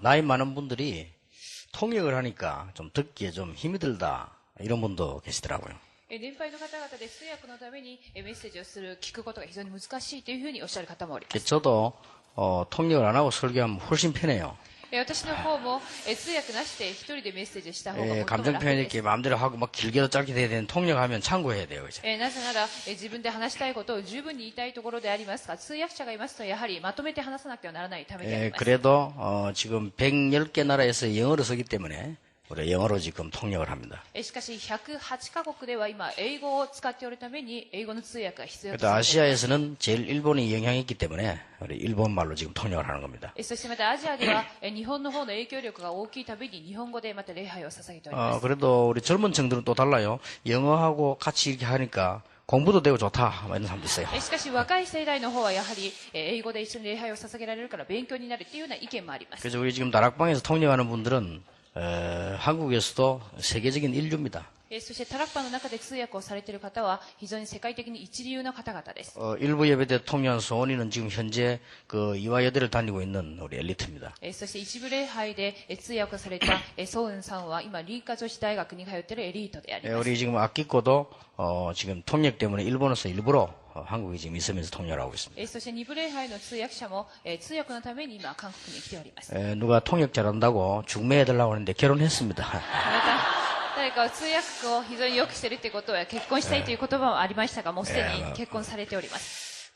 나이 많은 분들이 통역을 하니까 좀 듣기에 좀 힘이 들다. 이런 분도 계시더라고요. 年配の方々で通訳のためにメッセージを聞くことが非常に難しいというふうにおっしゃる方もおります。 저도 통역을 안 하고 설교하면 훨씬 편해요. 私の方も通訳なしで一人でメッセージをした方が 예, 最も 감정 楽 표현 で 있게 す。 마음대로 하고 막 길게도 짧게 돼야 되는 통역하면 참고해야 돼요. 그죠? なぜなら自分で話したいことを十分に言いたいところでありますが、通訳者がいますとやはりまとめて話さなくてはならないためであ 예, ります。 그래도 지금 110개 나라에서 영어를 쓰기 때문에 우리 영어로 지금 통역을 합니다. しかし108カ国では今英語を使っておるために英語の通訳が必要と 또 されています。 아시아에서는 제일 일본이 영향이 있기 때문에 우리 일본말로 지금 통역을 하는 겁니다. そしてまたアジアでは日本の方の影響力が大きいために日本語でまた礼拝を捧げております。 그래도 우리 젊은 층들은 또 달라요. 영어하고 같이 이렇게 하니까 공부도 되고 좋다. 이런 사람도 있어요. しかし若い世代の方はやはり英語で一緒に礼拝を捧げられるから勉強になるというような意見もあります。 그래서 우리 지금 다락방에서 통역하는 분들은 한국에서도 세계적인 인류입니다. そしてタラッパの中で通訳をされている方は非常に世界的に一流の方々です。 일부 예배 때 통역한 소원이는 지금 현재 그 이화여대를 다니고 있는 우리 엘리트입니다. そして一部礼拝で通訳をされたソウンさんは今理科女子大学に通っているエリートであります。 우리 지금 아끼고도 지금 통역 때문에 일본에서 일부러 한국에 지금 있으면서 통역을 하고 있습니다. そして二部礼拝の通訳者も通訳のために今韓国に来ております。 누가 통역 잘한다고 중매해달라고 하는데 결혼했습니다. また誰か通訳を非常によくしているということは結婚したいという言葉もありましたが、もうすでに結婚されております。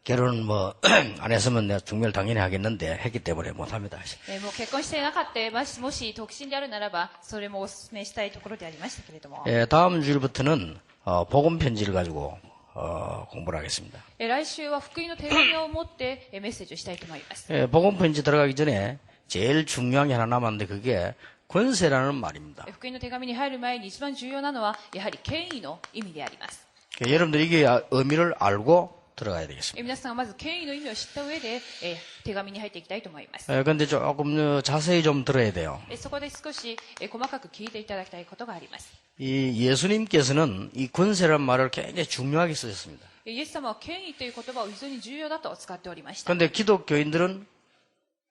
결혼 뭐 안 했으면 내가 중매를 당연히 하겠는데 했기 때문에 못합니다. もう結婚していなかったもし独身であるならばそれもお勧めしたいところでありましたけれども、 다음 주일부터는 복음 편지를 가지고 공부를 하겠습니다. 来週は福音の手紙を持ってメッセージをしたいと思います。 복음 편지 들어가기 전에 제일 중요한 게 하나 남았는데 그게 권세라는 말입니다. 福音の手紙に入る前に一番重要なのはやはり権威の意味であります。 여러분들 이게 의미를 알고 들어가야 되겠습니다. 皆さんはまず権威の意味を知った上で手紙に入っていきたいと思います。 그런데 조금 자세히 좀 들어야 돼요. そこで少し細かく聞いていただきたいことがあります。 이 예수님께서는 이 권세라는 말을 굉장히 중요하게 쓰셨습니다. イエス様は権威という言葉を非常に重要だと使っておりました。 그런데 기독교인들은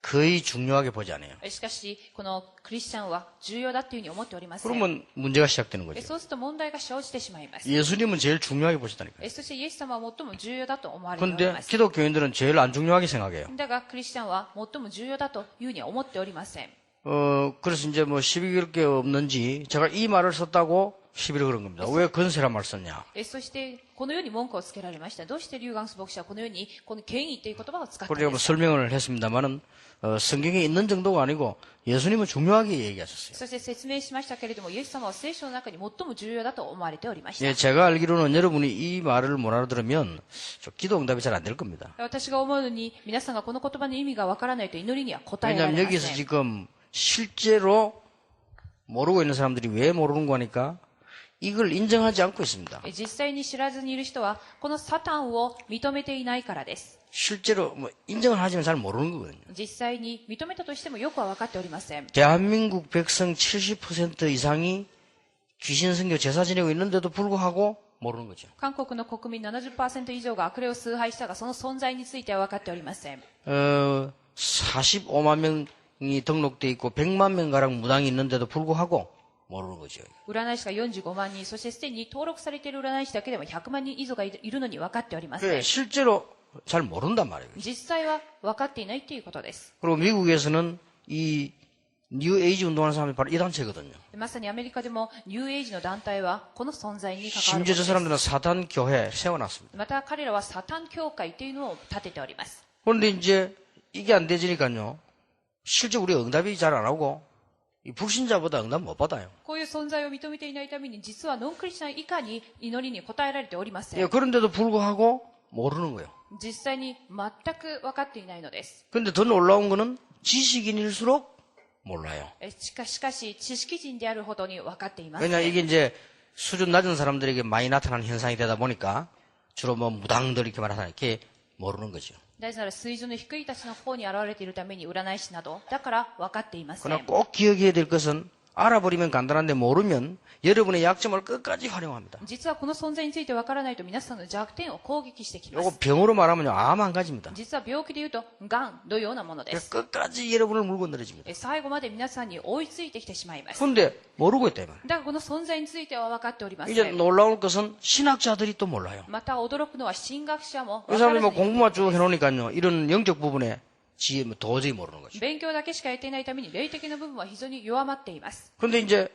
거의 중요하게 보지 않아요. しかしこのクリスチャンは重要だというふうに思っておりません。 그러면 문제가 시작되는 거죠. そうすると問題が生じてしまいます。 예수님은 제일 중요하게 보시다니까요. そしてイエス様は最も重要だと思われており 그런데 ます。 기독교인들은 제일 안 중요하게 생각해요. だがクリスチャンは最も重要だというふうには思っておりません。 그래서 이제 뭐 시비 걸 게 없는지 제가 이 말을 썼다고 시비를 걸은 겁니다. 왜 권세란 말 썼냐? そしてこのように文句をつけられました。どうしてリュウガンス牧師はこのようにこの権威という言葉を使ったの 그리고 ですか。 설명을 했습니다만은 성경에 있는 정도가 아니고 예수님은 중요하게 얘기하셨어요. そして説明しましたけれども、イエス様は聖書の中に最も重要だと思われておりました。 예, 제가 알기로는 여러분이 이 말을 못 알아들으면 기도 응답이 잘 안 될 겁니다. 私が思うのに皆さんがこの言葉の意味がわからないと祈りには答えら 왜냐하면 れま 여기서 せん。 지금 실제로 모르고 있는 사람들이 왜 모르는 거니까 이걸 인정하지 않고 있습니다. 実際に知らずにいる人はこのサタンを認めていないからです。 실제로 뭐 인정을 하지만 잘 모르는 거거든요. 実際に認めたとしてもよくは分かっておりません。 대한민국 백성 70% 이상이 귀신 선교 제사 지내고 있는데도 불구하고 모르는 거죠. 韓国の国民 70% 以上が悪霊を崇拝したがその存在については分かっておりません。 45만 명이 등록돼 있고 100만 명가량 무당이 있는데도 불구하고 모르는 거죠. 占い師が45万人、そしてすでに登録されている占い師だけでも100万人以上がいるのに分かっておりません。 그래, 실제로 잘 모른단 말이에요. 実際は分かっていないということです。 그리고 미국에서는 이 뉴 에이지 운동하는 사람이 바로 이 단체거든요. まさにアメリカでもニューエイジの団体はこの存在に関わるもの 심지어 で 저 す。 사람들은 사단 교회 세워놨습니다. また彼らはサタン教会というのを立てております。 그런데 이제 이게 안 되지니까요. 실제 우리 응답이 잘 안 하고 이 불신자보다 응답 못 받아요. こういう存在を認めていないために実はノンクリスチャン以下に祈りに応えられておりません。 예, 그런데도 불구하고 모르는 거예요. 実際に全く分かっていないのです。 근데 더 놀라운 거는 지식인일수록 몰라요. しかし知識人であるほどに分かっていません。 왜냐 이게 이제 수준 낮은 사람들에게 많이 나타나는 현상이 되다 보니까 주로 뭐 무당들 이렇게 말하잖아요. 이렇게 모르는 거죠. なぜなら水準の低いたちの方に現れているために占い師などだから分かっていません。 그러나 꼭 기억해야 될 것은 알아버리면 간단한데 모르면 여러분의 약점을 끝까지 활용합니다. 実はこの存在についてわからないと皆さんの弱点を攻撃してきま 요거 す。 병으로 말하면요, 암 한 가지입니다. 実は病気で言うと、癌のようなものです。 끝까지 여러분을 물고 늘어집니다. 最後まで皆さんに追いついてきてしまいます。 근데 모르고 있다, 이 말이에요. だからこの存在については分かっておりませ 이제 ん。 놀라운 것은 신학자들이 또 몰라요. また驚くのは神学者も 이 分から 사람이 ず 뭐 に 공부만 쭉 해놓으니까요, 이런 영적 부분에 지혜 뭐 도저히 모르는 거죠. 勉強だけしかやっていないために霊的な部分は非常に弱まっています。 근데 이제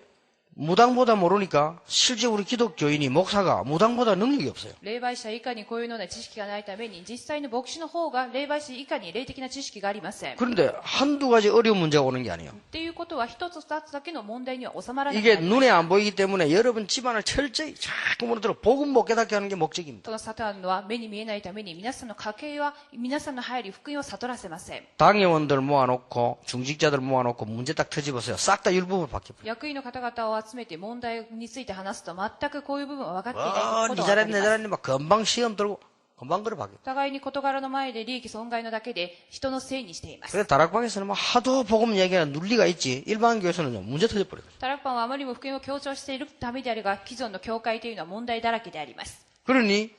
무당보다 모르니까 실제 우리 기독교인이 목사가 무당보다 능력이 없어요. 霊媒師は以下にこういうような知識がないために、実際の牧師の方が霊媒師以下に霊的な知識がありません。っ 그런데 한두 가지 어려운 문제가 오는 게 아니에요. ていうことは一つ二つだけの問題には収まらない。 이게 눈에 안 보이기 때문에 여러분 집안을 철저히 자꾸 무너뜨려 복음 못 깨닫게 하는 게 목적입니다. そのサタンは目に見えないために皆さんの家計は皆さんの入り福音を悟らせません。 당회원들 모아놓고 중직자들 모아놓고 문제 딱 터집어서요. 싹 다 율법을 바뀌어요. 役員の方々を集めて問題について話すと全くこういう部分は分かっていないこ 니 とが分か 잘했네 ります。 잘했네 막 금방 시험 들고 금방 그래 바뀌어. 互いに事柄の前で利益損害のだけで人のせいにしています。 그래 다락방에서는 뭐 하도 복음 얘기하는 논리가 있지 일반 교회에서는 문제 터져버려요. タラクパンはあまりにも福音を強調しているためであるが、既存の教会というのは問題だらけであります。 그러니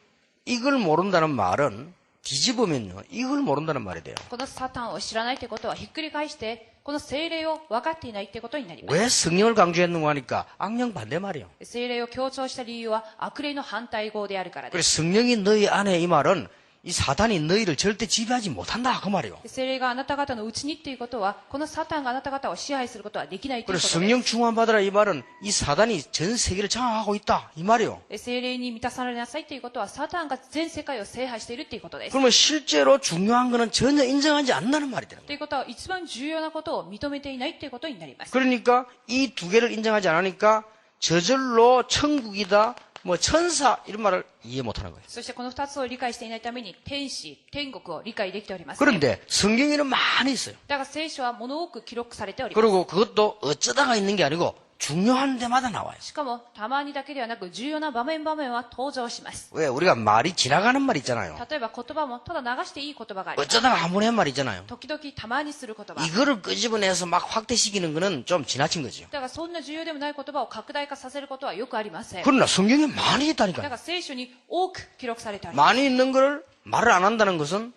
이걸 모른다는 말은 뒤집으면요 이걸 모른다는 말이 돼요. このサタンを知らないということはひっくり返して、この聖霊を分かっていないということになります。 왜 성령을 강조했는가 하니까 악령 반대 말이에요. 聖霊を強調した理由は悪霊の反対語であるからです。 그래서 성령이 너희 안에 이 말은 이 사단이 너희를 절대 지배하지 못한다 그 말이에요. 聖霊があなた方のうちにっていうことは、このサタンがあなた方を支配することはできないという 그래서 ことで 성령 충만 받으라 이 말은 이 사단이 전 세계를 장악하고 있다 이 말이에요. す。聖霊に満たされなさいということは、サタンが全世界を制覇しているということです。 그러면 실제로 중요한 거는 전혀 인정하지 않는다는 말이 되는 と 거예요. いうことは、一番重要なことを認めていないということになります。 그러니까 이 두 개를 인정하지 않으니까 저절로 천국이다 뭐 천사 이런 말을 이해 못하는 거예요. そしてこの二つを理解していないために、天使、天国を理解できております。 그런데 성경에는 많이 있어요. だが聖書は物多く記録されております。 그리고 그것도 어쩌다가 있는 게 아니고 중요한 데마다 나와요. しかも、たまにだけではなく、重要な場面は登場します。 왜 우리가 말이 지나가는 말 있잖아요. 例えば言葉も、ただ流していい言葉があります。 어쩌다가 한 번에 한 말 있잖아요. 時々たまにする言葉。 이거를 끄집어내서 막 확대시키는 거는 좀 지나친 거죠. だからそんな重要でもない言葉を拡大化させることはよくありません。だ 그러나 성경에 많이 か 있다니까요. ら聖書に多く記録されております。 많이 있는 거를 말을 안 한다는 것은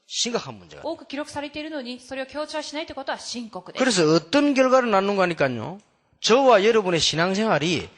심각한 문제가. 多く記録されているのに、それを強調しないということは深刻です。 그래서 어떤 결과를 낳는가 하니까요. 저와 여러분의 신앙생활이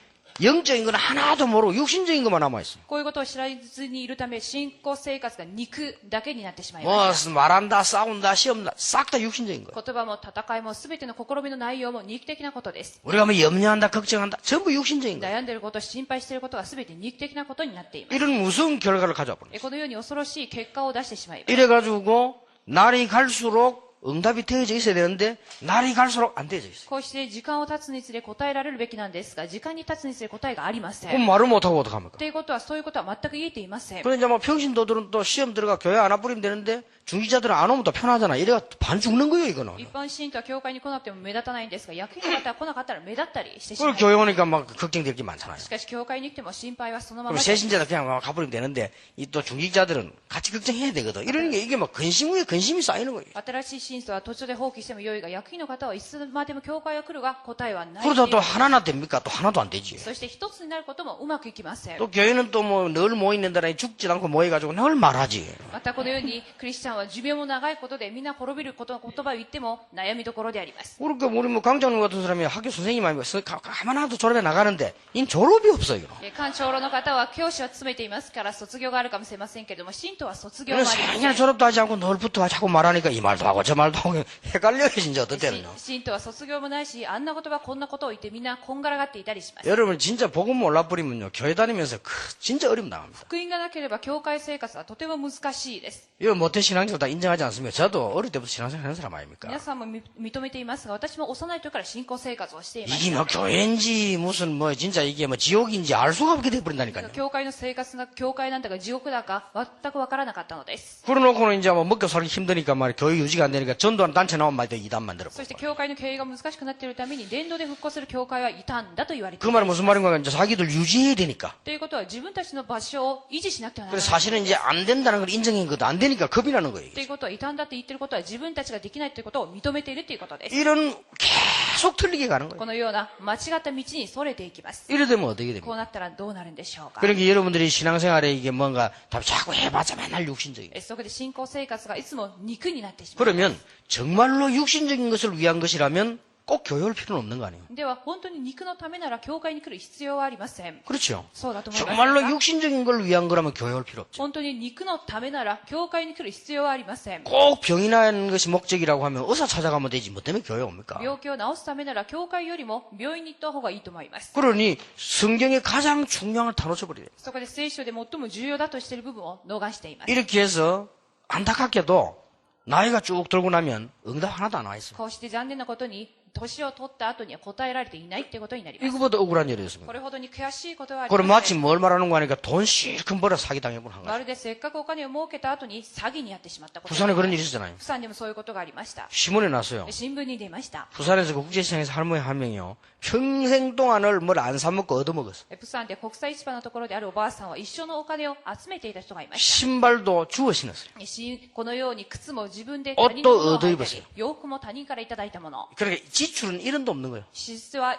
영적인 건 하나도 모르고 육신적인 것만 남아있어요. こういうことを知らずにいるため、信仰生活が肉だけになってしまいました。 뭐 말한다 싸운다 시험다 싹 다 육신적인 거예요. 言葉も戦いも全ての試みの内容も肉的なことです。 우리가 뭐 염려한다 걱정한다 전부 육신적인 거예요. 悩んでいること、心配していることが全て肉的なことになっています。 이런 무서운 결과를 가져와 버려요. このように恐ろしい結果を出してしまいます。 이래가지고 날이 갈수록 응답이 되어져 있어야 되는데 날이 갈수록 안 되어져 있어요. こうして時間を経つにつれ答えられるべきなんですが、時間に経つにつれ答えがありません。 그럼 말을 못하고 어떡합니까? ということは、そういうことは全く言えていません。 그래 이제 뭐 평신도들은 또 시험 들어가 교회 안 와버리면 되는데 중지자들은 안 오면 또 편하잖아. 이래가 반 죽는 거예요 이거는. 一般信徒は教会に来なくても目立たないんですが、役員の方は来なかったら目立ったりしてしま 그리고 い 교회 오니까 막 걱정될 게 많잖아요. しかし教会に来ても心配はそのま 그럼 まで 새신자들 그냥 막 가버리면 되는데 이 또 중직자들은 같이 걱정해야 되거든. 이러는 게 이게 막 근심 위에 근심이 쌓이는 거예요. 新しい信徒は途中で放棄してもよいが、役員の方はいつまでも教会は来るが答えはない。 그러다 또 하나나 됩니까? 또 하나도 안 되지. そして一つになることもうまくいきません。 또 교회는 또 뭐 늘 모이는데라 죽지 않고 모여가지고 늘 말하지. またこのようにクリスチャンは寿命も長いことでみんな滅びることの言葉を言っても悩みどころであります。 그러니까 우리 뭐 강장님 같은 사람이 학교 선생님 아니고 가만하도 졸업해 나가는데 인 졸업이 없어요. 官長老の方は教師は務めていますから卒業があるかもしれませんけれども、信徒は卒業もありませ 그냥 ん。 졸업도 하지 않고 늘 붙어 자꾸 말하니까 이 말도 하고 저 말도 하고 헷갈려요 진짜 어떤 때는요. 信徒は卒業もないし、あんな言葉こんなことを言ってみんなこんがらがっていたりします。 여러분 진짜 복음 몰라버리면요 교회 다니면서 진짜 어려움 당합니다. 福音がなければ教会生活はとても難しいです。 이거 모태 신앙생활 다 인정하지 않습니까? 저도 어릴 때부터 신앙생활 하는 사람 아닙니까? 皆さんも認めていますが、私も幼い時から信仰生活をしていま 이게 し 뭐 た。 교회인지 무슨 뭐 진짜 이게 뭐 지옥인지 알 수가 없게 돼버린다니까요. 教会の生活が教会なんだか地獄だか全くわからなかったのです。 그러놓고는 이제 뭐 먹고 살기 힘드니까 말이야 교회 유지가 안 되니까 어려우니까 전도하는 단체 나오면 말이야 이단 만들어. そして教会の経営が難しくなっているために伝道で復興する教会は異端だと言われて 그 いま 말은 す。 무슨 말인가? 이제 자기들 유지해야 되니까. ということは自分たちの場所を維持しなくてはならな 그래서 い。 사실은 이제 안 된다는 걸 인정한 것도 안 되니까 겁이 나는 거예요. ということは異端だって言ってることは自分たちができないということを認めているということです。 이런 계속 틀리게 가는 거예요. このような間違った道にそれていきます。 이래 되면 어떻게 こ 됩니까? うなったらどうなるんでしょうか。 그러니까 여러분들이 신앙생활에 이게 뭔가 자꾸 해봤자 맨날 육신적이에요. そこで信仰生活がいつも肉になってしまう。 그러면 정말로 육신적인 것을 위한 것이라면 꼭 교회 올 필요는 없는 거 아니에요? では本当に肉のためなら教会に来る必要はありません。 그렇죠. そうだと思います。 정말로 육신적인 걸 위한 거라면 교회 올 필요 없죠. 本当に肉のためなら教会に来る必要はありません。 꼭 병이 나는 것이 목적이라고 하면 의사 찾아가면 되지 뭐 때문에 교회 옵니까? 病気を治すためなら教会よりも病院に行った方がいいと思います。 그러니 성경의 가장 중요한 걸 다 놓쳐버려요. そこで聖書で最も重要だとしている部分を逃しています。 이렇게 해서 안타깝게도 나이가 쭉 들고 나면 응답 하나도 안 와 있어요. こうして残念なことに年を取った後には答えられていないってことになります。 이거보다 억울한 일이 こ 있습니다. れほどに悔しいことはあり 그럼 ませ 마치 ん。 뭘 말하는 거 하니까 돈 실컷 벌어 사기 당해본 한 ま 거예요. るでせっかくお金を儲けた後に詐欺に遭ってしまったこと。 부산에 그런 일이 있었잖아요. 釜山でもそういうことがありました。 신문에 났어요. 新聞に出ました。 부산에서 그 국제시장에서 할머니 한 명이요. 평생 동안을 뭘 안 사먹고 얻어먹었어. 釜山で国際市場のところであるおばあさんは一生のお金を集めていた人がいまし 신발도 주워 신었어요. た。このように靴も自分で 옷도 他人のものを履い 얻어입었어요 たり、洋服も他人からいただいたもの。 그러니까 지출은 1원도 없는 거예요. 支出は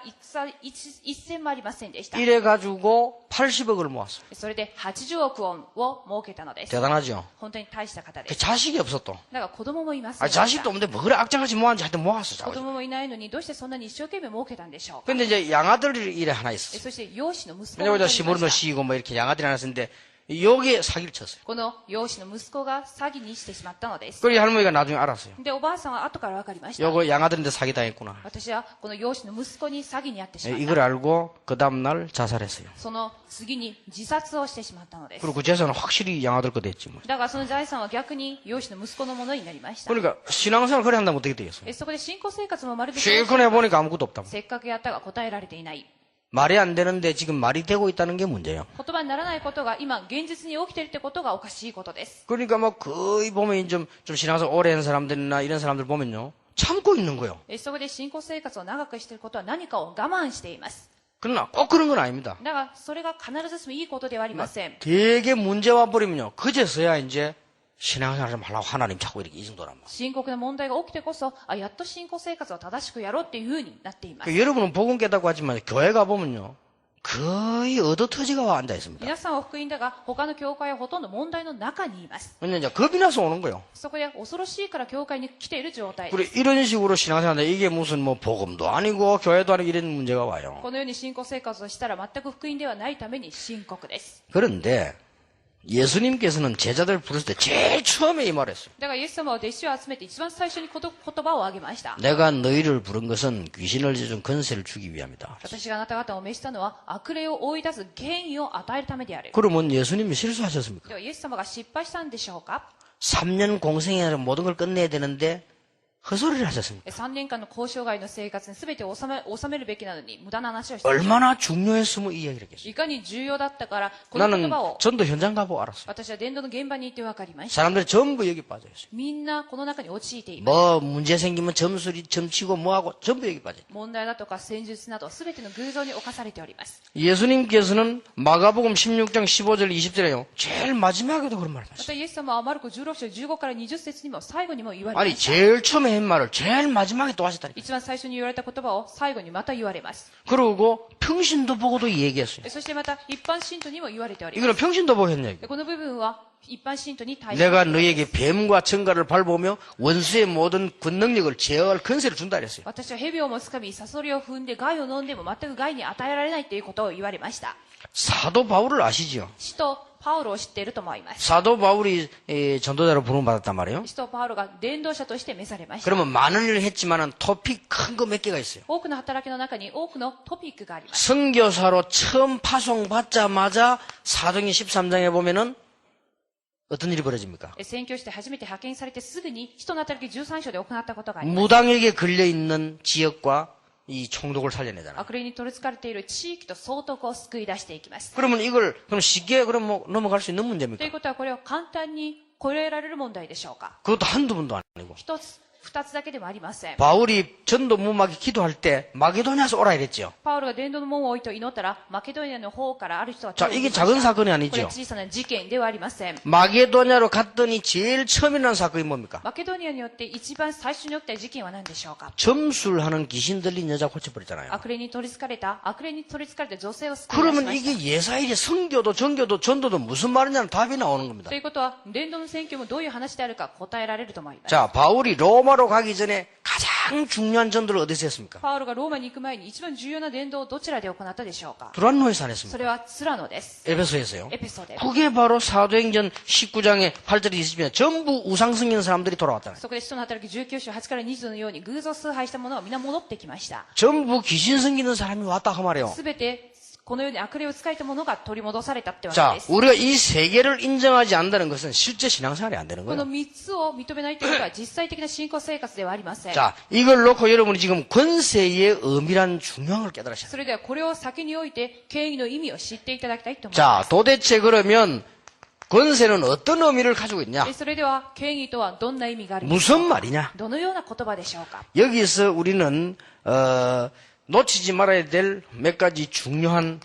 一銭もありませんでした。 이래가지고 80억을 모았어요. それで80億ウォンを儲けたのです。 대단하죠. 本当に大した方で 그 す。 자식이 없었또. だから子供もいません 아 でした。 자식도 없는데 뭐 그래 악착같이 모았는지 하여튼 모았어. 子 자식. 供もいないのにどうしてそんなに一生懸命儲けたんでしょうか。 근데 이제 양아들이 이래 하나 있어. そして養子の息子 왜냐면 が 저 いま 시부르노 した。 시이고 뭐 이렇게 양아들이 하나 있었는데 여기에 사기를 쳤어요. この養子の息子が詐欺にしてしまったのです。 그리고 할머니가 나중에 알았어요. で、おばあさんは後から分かりました。 요거 양아들인데 사기 당했구나. 私はこの養子の息子に詐欺に遭ってしまっ 이걸 た。 알고 그 다음날 자살했어요. その次に自殺をしてしまったのです。 그리고 그 재산은 확실히 양아들 거 됐지 뭐. だからその財産は逆に養子の息子のものになりました。 그러니까 신앙생활 그래 한다면 어떻게 되겠어요? そこで信仰生活もまるで 실컷 해보니까 아무것도 없다. せっかくやったが答えられていない。 말이 안 되는데 지금 말이 되고 있다는 게 문제예요. 言葉にならないことが今現実に起きているってことがおかしいことです。 그러니까 뭐 거의 보면 좀 신앙생활 오래 한 사람들이나 이런 사람들 보면요. 참고 있는 거예요. そこで信仰生活を長くしていることは何かを我慢しています。 그러나 꼭 그런 건 아닙니다. だがそれが必ずしもいいことではありません。 되게 문제 와버리면요. 그제서야 이제 신앙생활 좀 하려고 하나님 찾고 이렇게 이 정도란 말이에요. 深刻な問題が起きてこそ、やっと信仰生活を正しくやろうっていうふうになっています。 그러니까 여러분은 복음 깨닫고 하지만 교회 가보면요. 거의 얻어터지가 와 앉아 있습니다. 皆さんは福音だが、他の教会はほとんど問題の中にいます。 왜냐면 이제 겁이 나서 오는 거예요. そこで恐ろしいから教会に来ている状態で 그리고 す。 이런 식으로 신앙생활하는데 이게 무슨 뭐 복음도 아니고 교회도 아니고 이런 문제가 와요. このように信仰生活をしたら全く福音ではないために深刻です。 그런데 예수님께서는 제자들 부르실 때 제일 처음에 이 말했어요. だからイエス様は弟子を集めて一番最初に言葉を挙げました。 내가 너희를 부른 것은 귀신을 져준 권세를 주기 위함이다. 私があなた方を召したのは悪霊を追い出す権威を与えるためである。 그러면 예수님이 실수하셨습니까? ではイエス様が失敗したんでしょうか。 3년 공생애로 모든 걸 끝내야 되는데 헛소리를 하셨습니다. 3年間の交渉外の生活に全てを収めるべきなのに無駄な話をしています。 얼마나 중요했으면 이 이야기를 했겠어요. いかに重要だったからこの言 나는 葉を 전도 현장 가보고 알았어요. 私は伝道の現場に行って分かりました。 사람들이 전부 여기 빠져있어요. みんなこの中に陥っています。 뭐 문제 생기면 점수리 점치고 뭐하고 전부 여기 빠져요. 問題だとか戦術など全ての偶像に侵されております。 예수님께서는 마가복음 16장 15절 20절에요. 제일 마지막에도 그런 말을 ま 하셨어요. たイエス様はマルコ16章15から20節にも最後にも言われま 아니 した。 제일 처음에 한 말을 제일 마지막에 또 하셨다니까. 一番最初に言われた言葉を最後にまた言われます。 그러고 평신도 보고도 얘기했어요. そしてまた一般信徒にも言われております。 이거는 평신도 보고 했냐 이거. この部分は一般信徒に対して 내가 너에게 뱀과 청가를 밟으며 원수의 모든 권능력을 제어할 권세를 준다 그랬어요. 私は蛇をもつかみ、サソリを踏んで害を飲んでも全く害に与えられないということを言われました。 사도 바울을 아시죠? 使徒パウロを知っていると思います。 사도 바울이 전도자로 부름받았단 말이에요. 使徒パウロが伝道者として召されました。 그러면 많은 일을 했지만은 토픽 큰 거 몇 개가 있어요. 多くの働きの中に多くのトピックがあります。 선교사로 처음 파송받자마자 사도행 13장에 보면은 어떤 일이 벌어집니까? 宣教して初めて派遣されてすぐに使徒の働き13章で行ったことがあります。 무당에게 걸려있는 지역과 이 총독을 살려내잖아요. 悪霊に取り憑かれている地域と総督を救い出していきます。 그러면 이걸 그럼 쉽게 그럼 뭐 넘어갈 수 있는 と 문제입니까? いうことはこれを簡単に超えられる問題でしょうか。 그것도 한두 번도 아니고. 一つ、二つだけでもありません。 바울이 전도 무막에 기도할 때 마게도냐에서 오라 이랬죠. パウロが伝道の門を置いと祈ったら、マケドニアの方からある人は 자, 手を挙 이게 げました 작은 사건이 これ 아니죠. 小さな事件ではありません。 마게도냐로 갔더니 제일 처음 일어난 사건이 뭡니까? マケドニアによって一番最初に起きた事件は何でしょうか？ 점술하는 귀신 들린 여자 고쳐버렸잖아요. 悪霊に取り憑かれた女性を救い出し 그러면 ました。 이게 예사일의 성교도 전교도 전도도 무슨 말이냐는 답이 나오는 겁니다. ということは、伝道の宣教もどういう話であるか答えられると思います。 자, 바울이 로마로 가기 전에 가장 중요한 전도를 어디서 했습니까? パウロがローマに行く前に一番重要な伝道をどちらで行ったでしょうか？ 두란노에서 안 했습니다. それはツラノです。 에베소에서요. エペソで。 그게 바로 사도행전 19장에 8절에 있으면 전부 우상 승리는 사람들이 돌아왔잖아요. そこで使徒の働き19章8から20のように偶像崇拝した者は皆戻ってきました。 전부 귀신 승기는 사람이 왔다 그 말이에요. すべてこのように悪霊を使えた者が取り戻されたってわけ 자, です。 우리가 이 세 개를 인정하지 않는다는 것은 실제 신앙생활이 안 되는 この 거예요. 3つを認めないということは実際的な信仰生活ではありません。 자, 이걸 놓고 여러분이 지금 권세의 엄밀한 중요한 걸 깨달으셔야 돼요. それではこれを先において権威の意味を知っていただきたいと思いま 자, 도대체 그러면 권세는 어떤 의미를 가지고 있냐? す。それでは権威とはどんな意味があるのか、 무슨 말이냐? どのような言葉でしょうか？ 여기서 우리는 놓치지 말아야 될 몇 가지 중요한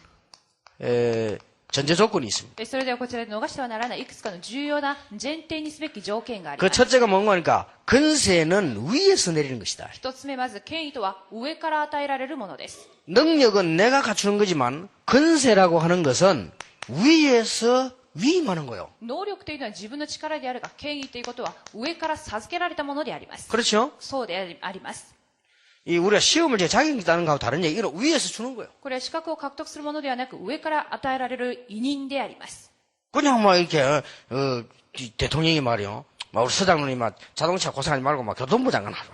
전제 조건이 있습니다. それではこちらで逃してはならないいくつかの重要な前提にすべき条件があり 그 ます。 첫째가 뭔가 하니까 권세는 위에서 내리는 것이다. 一つ目、まず権威とは上から与えられるものです。 능력은 내가 갖추는 거지만 권세라고 하는 것은 위에서 위임하는 거예요. 能力というのは自分の力であるが、権威ということは上から授けられたものであります。 그렇죠? そうであります。 이 우리가 시험을 제 자격이 있다는 거하고 다른 얘기, 이건 위에서 주는 거예요. これは資格を獲得するものではなく、上から与えられる委任であります。 그냥 막 이렇게 대통령이 말이요. 막 우리 서장님이 막 자동차 고생하지 말고 막 교통부 장관 하라.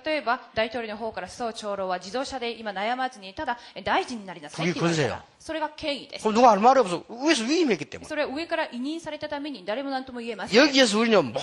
例えば、大統領の方から総長老は自動車で今悩まずに、ただ大臣になりなさいって言われたら、それが権威です。 그럼 누가 할 말이 없어. 위에서 위임했기 때문에. それは上から委任されたために誰も何とも言えません。 여기에서 우리는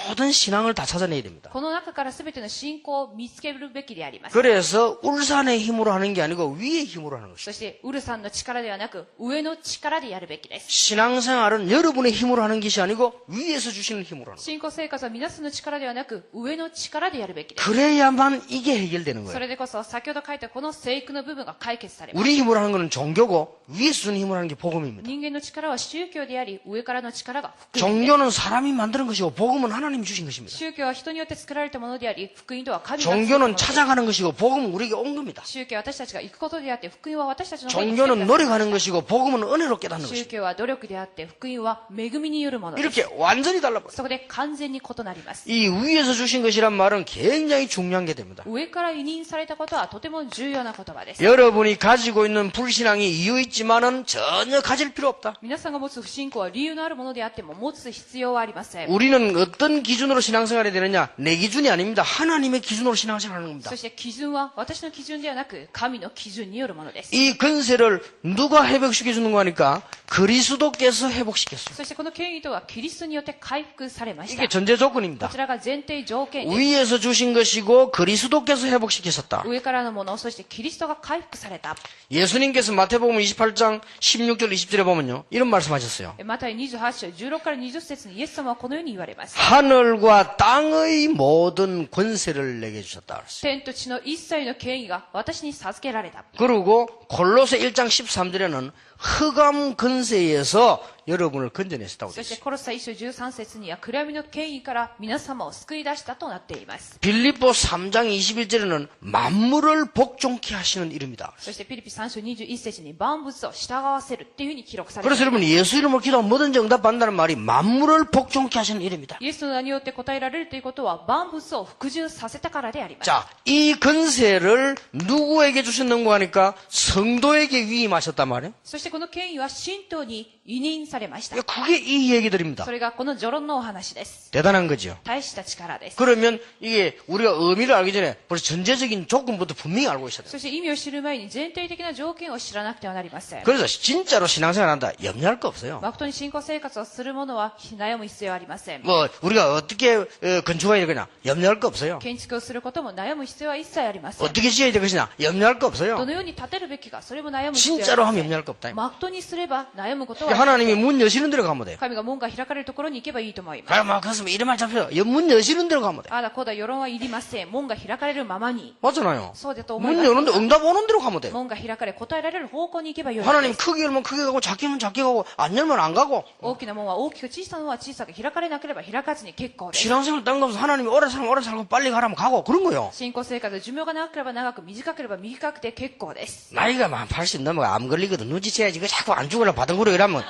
모든 신앙을 다 찾아내야 됩니다. この中から全ての信仰を見つけるべきであります。 그래서 울산의 힘으로 하는 게 아니고 위의 힘으로 하는 것이죠. そして、ウルさんの力ではなく、上の力でやるべきです。 신앙생활은 여러분의 힘으로 하는 것이 아니고 위에서 주시는 힘으로 하는 거예요. 信仰生活は皆さんの力ではなく、上の力でやるべきです。 그래야만 이게 해결되는 そ 거예요. れでこそ、先ほど書いたこの聖句の部分が解決されます。 우리 힘으로 하는 거는 종교고 위에서 주는 힘으로 하는 게 복음입니다. 人間の力は宗教であり、上からの力が福音です。 종교는 사람이 만드는 것이고 복음은 하나님이 주신 것입니다. 宗教は人によって作られたものであり、福音とは神が作ったもの 종교는 です。 찾아가는 것이고 복음은 우리에게 온 겁니다. 宗教は私たちが行くことであって、福音は私たちの方に来てくださ 종교는 い 노력하는 것이고 복음은 은혜로 깨닫는 宗 것입니다. 教は努力であって、福音は恵みによるものです。 이렇게 완전히 달라버려요. そこで完全に異なります。 이 위에서 주신 것이란 말은 굉장히 중요한 게 됩니다. 上から委任されたことはとても重要な言葉です。 여러분이 가지고 있는 불신앙이 이유 있지만은 전혀 가질 필요 없다. 皆さんが持つ不信仰は理由のあるものであっても持つ必要はありません。 우리는 어떤 기준으로 신앙생활이 되느냐? 내 기준이 아닙니다. 하나님의 기준으로 신앙생활하는 겁니다. そして基準は私の基準ではなく神の基準によるものです。 이 권세를 누가 회복시켜 주는 거니까 그리스도께서 회복시켰어요. そしてこの権威とはキリストによって回復されました。 이게 전제 조건입니다. こちらが前提条件です。 위에서 주신 것이고 그리스도께서 회복시키셨다. 上からのもの、そしてキリストが回復された。 예수님께서 마태복음 28장 16절 20절에 보면요. 이런 말씀하셨어요. マタイ28章16から20節にイエス様はこのように言われます。 하늘과 땅의 모든 권세를 내게 주셨다. 그랬어요. 天と地の一切の権威が私に授けられた。 그리고 골로새 1장 13절에는 흑암 권세에서 여러분을 건져냈다고 そして 되어 있어요. コロサ1章13節には暗闇の権威から皆様を救い出したとなっています。 빌립보 3장 21절에는 만물을 복종케 하시는 이름이다. そしてピリピ3章21節に万物を従わせるっていうふうに記録されてい 그래서 ます。 여러분 예수 이름으로 기도하면 뭐든지 응답받는다는 말이 만물을 복종케 하시는 이름이다. イエスの名によって答えられるということは万物を服従させたからであります。 자, 이 권세를 누구에게 주셨는가 하니까 성도에게 위임하셨단 말이에요. そしてこの権威は信徒に委任されました。 그게 이 얘기들입니다. それがこの序論のお話です。 대단한 거죠. 大した力です。 그러면 이게 우리가 의미를 알기 전에 벌써 전제적인 조건부터 분명히 알고 있어야 돼요. そして意味を知る前に前提的な条件を知らなくてはなりません。 그래서 진짜로 신앙생활 한다. 염려할 거 없어요. 誠に信仰生活をする者は悩む必要はありません。 뭐 우리가 어떻게 건축해야 되거나 염려할 거 없어요. 建築をすることも悩む必要は一切ありません。 어떻게 지어야 될 것이냐 염려할 거 없어요. どのように建てるべきか、それも悩む必要はあり 진짜로 ま 하면 せん。 염려할 거 없다. 真まっとうにすれば悩むことは 하나님이 문 여시는 데로 가면 돼요. 神が門が開かれるところに行けばいいと思います。 아, 막 그랬으면 이름만 잡혀. 문 여시는 데로 가면 돼. あだこうだ世論はいりません。門が開かれるままに。 맞잖아요. そうだと思い 문 ます。 여는데 응답 오는 데로 가면 돼. 門が開かれ答えられる方向に行けばよいの 하나님 です。 크게 열면 크게 가고 작게 열면 작게 가고 안 열면 안 가고 大きな門は大きく小さな門は小さく開かれなければ開かずに結構です。 신앙생활 딴 거 없어. 하나님이 오래 살면 오래 살고 빨리 가라면 가고 그런 거요. 信仰生活で寿命が長ければ長く短ければ短くて結構です。 나이가 만 80 넘어가 암 걸리거든. 눈치채야지. 그 자꾸 안 죽으려고 바둥거려 이러면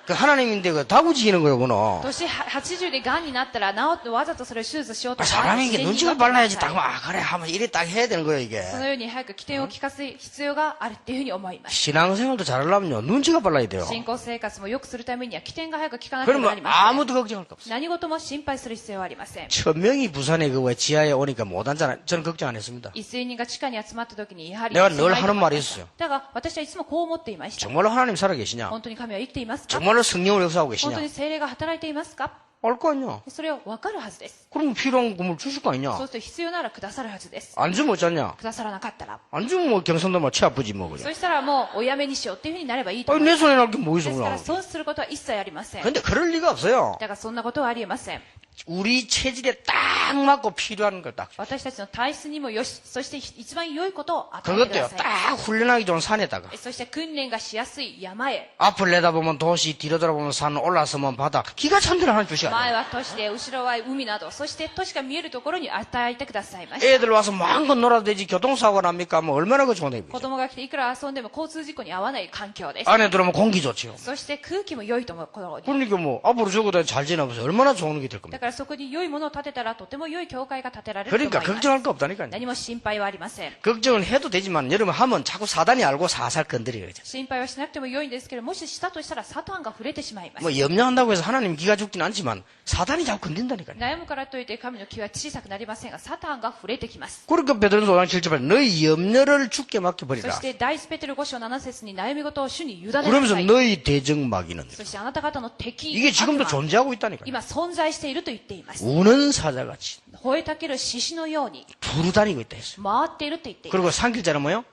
그 하나님인데 그 다구지기는 거요, 그는. 年80で癌になったら治ってわざとそれを手術しようと 아, か 사람이 이게 自然に 눈치가 빨라야지 딱, 아, 그래, 하면 이래 딱 해야 되는 거예요, 이게. そのように早く起点を聞かす必要があるっていうふうに思います。 신앙생활도 잘하려면요, 눈치가 빨라야 돼요. 信仰生活も良くするためには起点が早く聞かなければなり 그러면 ません。 아무도 걱정할 거 없어. 何事も心配する必要はありません。 천명이 부산에 그 왜 지하에 오니까 못 앉잖아요. 저는 걱정 안 했습니다. 1000人が地下に集まった時にやはり 내가 늘 하는 말이 있어요. だが私はいつもこう思っていました。 정말로 하나님 살아계시냐? 本当に神は生きていますか？ 정말로 성령을 역사하고 本当 계시냐? に聖霊が働いていますか？ 알 거 아니야. それを分かるはずです。 그러면 필요한 건물 주실 거 そう 아니냐? すると必要ならくださるはずです。 안 주면 어쩌냐? くださらなかったら。 안 주면 뭐 경선도 뭐치 아프지 뭐 그냥. そしたらもうおやめにしようっていうふうになればいいと 아니 思いま 내 す。 손에 날 게 뭐 있어 ですから 그냥. 損することは一切ありません。 근데 그럴 리가 없어요. だからそんなことはありえません。 우리 체질에 딱 맞고 필요한 걸 딱 줘. 私たちの体質にもよし、そして一番良いことを与えてく 그것도요. ださい。 딱 훈련하기 좋은 산에다가 そして訓練がしやすい山へ。 앞을 내다보면 도시, 뒤로 돌아보면 산, 올라서면 바다. 기가 찬 데를 하나 주셔야 前 돼요. は都市で、後ろは海など、そして都市が見えるところに与えてくださいました。 애들 와서 마음껏 놀아도 되지 교통사고가 납니까? 뭐 얼마나 그 좋은 子 얘기죠. 供が来ていくら遊んでも交通事故に遭わない環境です。 안에 들어오면 공기 좋지요. そして空気も良いと思う頃に。 그러니까 뭐 앞으로 적어도 잘 지나면서 얼마나 좋은 게 될 だ 겁니까? からそこに良いものを建てたらとても良い教会が建てられると思い 그러니까 ます。 걱정할 거 없다니까요. 何も心配はありません。 걱정을 해도 되지만 여러분 하면 자꾸 사단이 알고 살살 건드려요. 心配はしなくても良いんですけど、もししたとしたらサタンが触れてしまいます。 뭐 염려한다고 해서 하나님 기가 죽진 않지만 사단이 자꾸 건든다니까요. 悩むからといって神の気は小さくなりませんが、サタンが触れてきます。 그러니까 베드로전서 5장 7절에 너희 염려를 주께 そ 맡겨버리라. して第一ペテロ5章7節に悩み事を主に委ねな 그러면서 さい。 너희 대적 마귀는 そしてあなた方の敵、 이게 지금도 悪魔 존재하고 있다니까요. 今存在していると言っています。 우는 사자같이 吠えたける獅子のように 두루다니고 있다 했어요. 回っていると言っています。 그리고 상길자는 뭐요?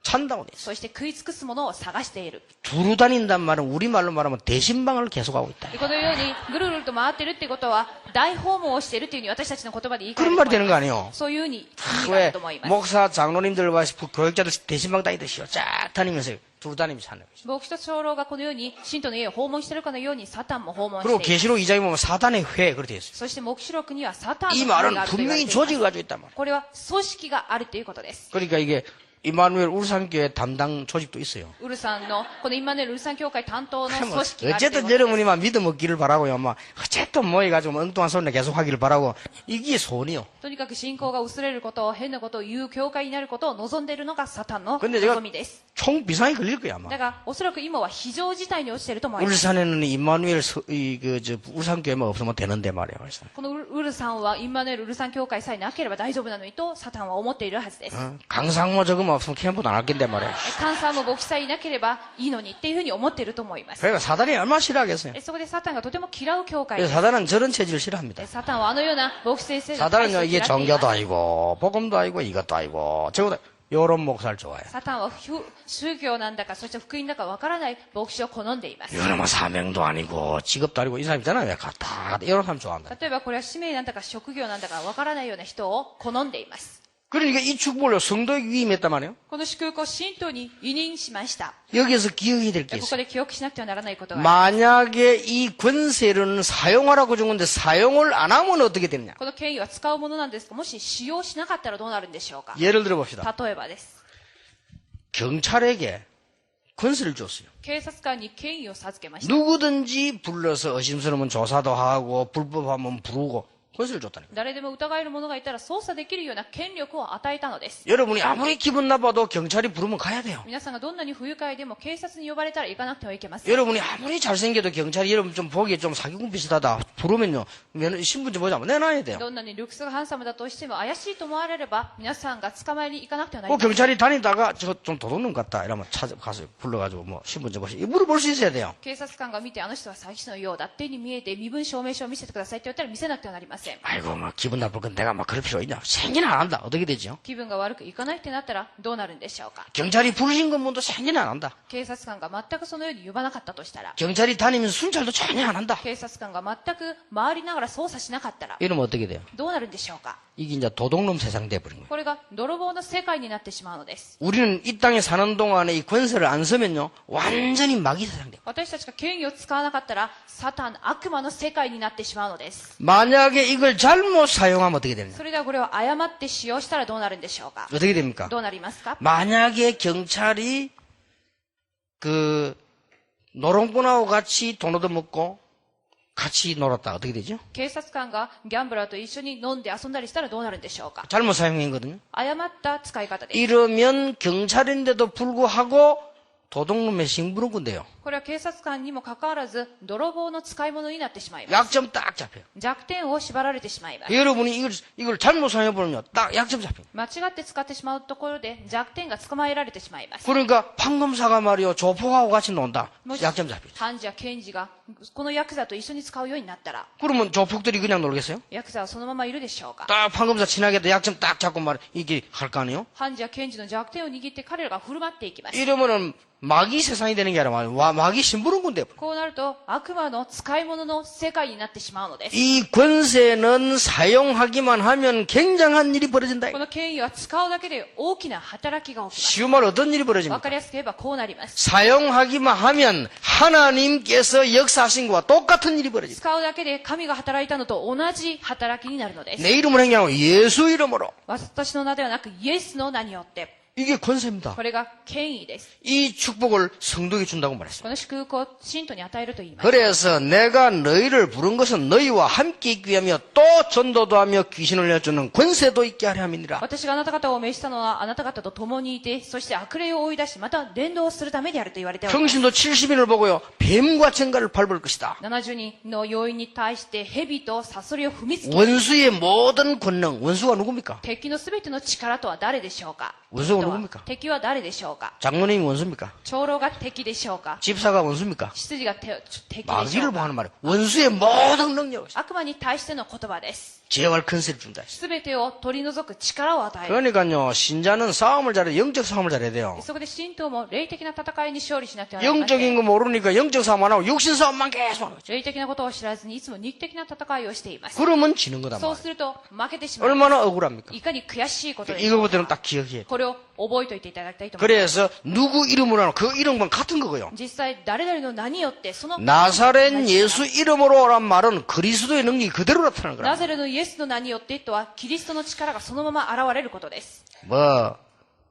찬다고 돼 있어요. そして食い尽くすものを探している。 두루다닌단 말은 우리말로 말하면 대신방을 계속하고 있다. このようにぐるぐると回っているってことは大訪問をしているというふうに私たちの言葉で言い換え 그런 る 말이 と思 되는 い 거 ます。 아니에요? そういうふうに意味があ 왜 ると思います。 목사 장로님들과 교육자들 대신방 다니듯이요. 쫙 다니면서 두루다니면서 사는 거죠. 牧師と長老がこのように信徒の家を訪問しているかのようにサタンも訪問してい 그리고 る。 계시록 2장에 보면 사단의 회 그렇게 돼 있어요. そして黙示録にはサタン 이 の会 말은 があると言われ 분명히 ています。 조직을 가지고 있단 말이에요. これは組織があるということです。 그러니까 이게 이마누엘 울산교회 담당 조직도 있어요. ウルさんのこのインマネルウルサン教会担当の 뭐 組織があるというこ 어쨌든 とです。 여러분이만 믿음 얻기를 바라고요. 막 어쨌든 모여가지고 뭐 엉뚱한 소리나 계속 하기를 바라고 이게 소원이요. とにかく信仰が薄れることを変なことを言う教会になることを望んでいるのがサタンの 근데 제가 望みです。 총 비상이 걸릴 거야 아마. だがおそらく今は非常事態に落ちていると思います。 울산에는 이마누엘 울산교회만 없으면 되는데 말이에요. 그래서. このウルさんはインマネルウルサン教会さえなければ大丈夫なのにとサタンは思っているはずです。 강상모 저거만 없으면 캠프도 안 할 건데 말이에요. 監査も牧師さえいなければいいのにっていうふうに思っていると思います。 그러니까 사단이 얼마나 싫어하겠어요. そこでサタンがとても嫌う教会で 그래서 す。 사단은 저런 체질을 싫어합니다. サタンはあのような牧師先生の 사단은요 体質を 이게 嫌っています 종교도 아니고 복음도 아니고 이것도 아니고 저거도 요런 목사를 좋아해요. サタンは宗教なんだかそして福音だかわからない牧師を好んでいます。 이거는 뭐 사명도 아니고 직업도 아니고 이 사람 있잖아요. 왜 갔다 이런 사람 좋아한다. 例えばこれは使命なんだか職業なんだかわからないような人を好んでいます。 그러니까 이 축복을 성도에 위임했단 말이에요. この祝福を信徒に委任しました。 여기서 기억이 될 게 ここ 있어요. で記憶しなくてはならないことがあります。 만약에 이 권세를 사용하라고 준 건데 사용을 안 하면 어떻게 되느냐. この権威は使うものなんですが、もし使用しなかったらどうなるんでしょうか。 예를 들어 봅시다. 例えばです。 경찰에게 권세를 줬어요. 警察官に権威を授けました。 누구든지 불러서 의심스러우면 조사도 하고 불법하면 부르고 권세를 줬다니까. 誰でも疑える者がいたら捜査できるような権力を与えたのです。 여러분이 아무리 기분 나빠도 경찰이 부르면 가야 돼요. 皆さんがどんなに不愉快でも警察に呼ばれたら行かなくてはいけません。 여러분이 아무리 잘생겨도 경찰이 여러분 좀 보기에 좀 사기꾼 비슷하다 부르면요 신분증 보자면 내놔야 돼요. どんなにルックスがハンサムだとしても怪しいと思われれば皆さんが捕まえに行かなくてはなり 그 ません。 경찰이 다니다가 저 좀 도둑놈 같다 이러면 가서 불러가지고 뭐 신분증 보시 물어볼 수 있어야 돼요. 警察官が見てあの人は詐欺師のようだっていうふうに見えて身分証明書を見せてくださいって言ったら見せなくてはなりません。せん。 아이고, 막 기분 나쁠 건 내가 막 그럴 필요 있냐? 생긴 안 한다. 어떻게 되죠? 気分が悪くいかないってなったらどうなるんでしょうか。 경찰이 부르신 것문도 생긴 안 한다. 警察官が全くそのように呼ばなかったとしたら、 경찰이 다니면서 순찰도 전혀 안 한다. 警察官が全く回りながら捜査しなかったら 이러면 어떻게 돼요? どうなるんでしょうか。 이게 이제 도둑놈 세상 돼버린 거예요. これが泥棒の世界になってしまうのです。 우리는 이 땅에 사는 동안에 이 권세를 안 쓰면요, 완전히 마귀 세상 돼요. 私たちが権威を使わなかったら、サタン、悪魔の世界になってしまうのです。 만약에 이걸 잘못 사용하면 어떻게 되느냐? それではこれを誤って使用したらどうなるんでしょうか。 어떻게 됩니까? どうなりますか。 만약에 경찰이 그 노롱꾼하고 같이 돈 얻어먹고 같이 놀았다. 어떻게 되죠? 警察官がギャンブラーと一緒に飲んで遊んだりしたらどうなるんでしょうか。 잘못 사용한 거거든요. 誤った使い方です。 이러면 경찰인데도 불구하고 도둑놈의 징부른 건데요. これは警察官にもかかわらず、泥棒の使い物になってしまいます。 약점 딱 잡혀요. 弱点を縛られてしまいます。 여러분이 이걸 잘못 사용해보면요. 딱 약점 잡혀요. 間違って使ってしまうところで弱点が捕まえられてしまいます。 그러니까 판검사가 말이요. 조폭하고 같이 논다. もし 약점 잡혀요. 判事や検事がこのヤクザと一緒に使うようになったら、 그러면 조폭들이 그냥 놀겠어요? ヤクザはそのままいるでしょうか。 딱 판검사 친하게 해도 약점 딱 잡고 말 이게 할 거 아니에요? 判事や検事の弱点を握って彼らが振る舞っていきます。 이러면은 마귀 세상이 되는 게 아니라 마귀 심부른 건데. こうなると悪魔の使い物の世界になってしまうのです。 이 권세는 사용하기만 하면 굉장한 일이 벌어진다. この権威は使うだけで大きな働きが起きます。 쉬운 말 어떤 일이 わ 벌어집니까? かりやすく言えばこうなります。 사용하기만 하면 하나님께서 역사하신 것과 똑같은 일이 벌어집니다. 使うだけで神が働いたのと同じ働きになるのです。 내 이름으로 행하고 예수 이름으로. 私の名ではなくイエスの名によって、 이게 권세입니다. これが権威です。 이 축복을 성도에게 준다고 말했습니다. この祝福を信徒に与えると言います。 그래서 내가 너희를 부른 것은 너희와 함께 있기 위하며 또 전도도 하며 귀신을 내주는 권세도 있게 하려 함이니라. 私があなた方を召したのはあなた方と共にいて、そして悪霊を追い出し、また伝道するためであると言われております。 평신도 70인을 보고요. 뱀과 쟁가를 밟을 것이다. 70人の要員に対して蛇とサソリを踏みつけ、 원수의 모든 권능. 원수가 누굽니까? 敵のすべての力とは誰でしょうか。 원수가 누굽니까? 敵は誰でしょうか。 장로님이 원수입니까? 長老が敵でしょうか。 집사가 원수입니까? 執事が敵でしょ 마귀를 うか。 보하는 말이에요. 원수의 모든 능력을 悪魔に対しての言葉です。 제어할 권세를 준다. すべてを取り除く力を与える。 그러니까요. 신자는 싸움을 잘해. 영적 싸움을 잘해야 돼요. そこで信徒も霊的な戦いに勝利しなくてはなりませ 영적인 ん。 거 모르니까 영적 싸움 안 하고 육신 싸움만 계속 하는 거죠. 霊的なことを知らずにいつも肉的な戦いをしています。 그러면 지는 거다 そう 말이에요. すると負けてしまう。 얼마나 억울합니까? いかに悔しいことです。 이거부터는 딱 기억해야 돼. これを覚えておいていただきたいと思います。 그래서 누구 이름으로 하나 그 이름만 같은 거고요. 実際誰々の名によってその 나사렛 예수 이름으로란 말은 그리스도의 능력이 그대로 나타나는 ナ 거라. ザレのイエスの名によってとはキリストの力がそのまま現れることです。 뭐